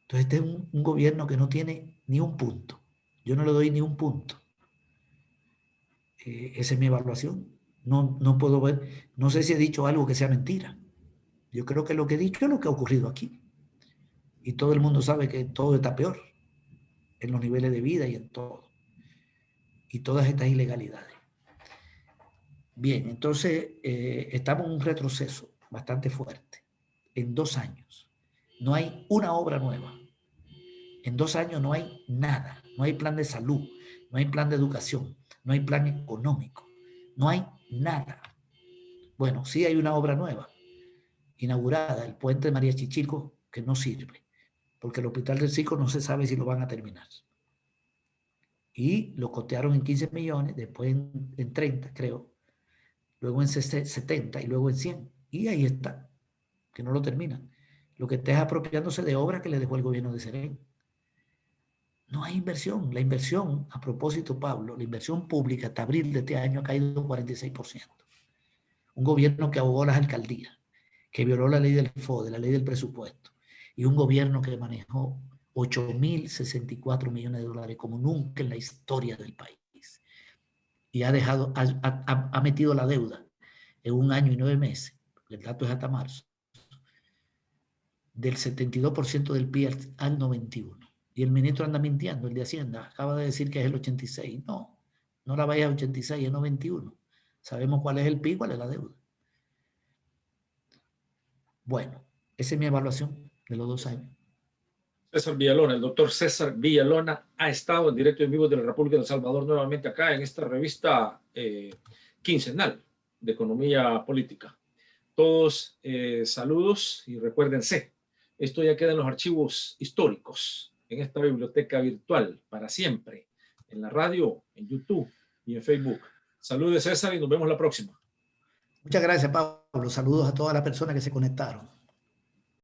Entonces este es un gobierno que no tiene ni un punto. Yo no le doy ni un punto. Esa es mi evaluación. No puedo ver, no sé si he dicho algo que sea mentira. Yo creo que lo que he dicho es lo que ha ocurrido aquí. Y todo el mundo sabe que todo está peor en los niveles de vida y en todo. Y todas estas ilegalidades. Bien, entonces estamos en un retroceso bastante fuerte. En 2 años no hay una obra nueva. En 2 años no hay nada. No hay plan de salud, no hay plan de educación, no hay plan económico, no hay nada. Bueno, sí hay una obra nueva, inaugurada, el puente de María Chichilco, que no sirve, porque el Hospital del Circo no se sabe si lo van a terminar. Y lo costearon en 15 millones, después en 30, creo, luego en 70 y luego en 100. Y ahí está, que no lo terminan. Lo que está es apropiándose de obras que le dejó el gobierno de Serén. No hay inversión. La inversión, a propósito, Pablo, la inversión pública hasta abril de este año ha caído 46%. Un gobierno que ahogó las alcaldías, que violó la ley del FODE, la ley del presupuesto, y un gobierno que manejó 8.064 millones de dólares como nunca en la historia del país. Y ha metido la deuda en 1 año y 9 meses, el dato es hasta marzo, del 72% del PIB al 91%. Y el ministro anda mintiendo, el de Hacienda, acaba de decir que es el 86. No, no la vaya a 86, es 91. Sabemos cuál es el PIB, cuál es la deuda. Bueno, esa es mi evaluación de los 2 años. César Villalona, el doctor César Villalona ha estado en directo y en vivo de la República de El Salvador nuevamente acá en esta revista quincenal de economía política. Todos saludos y recuérdense, esto ya queda en los archivos históricos, en esta biblioteca virtual para siempre, en la radio, en YouTube y en Facebook. Saludos, César, y nos vemos la próxima. Muchas gracias, Pablo. Saludos a todas las personas que se conectaron.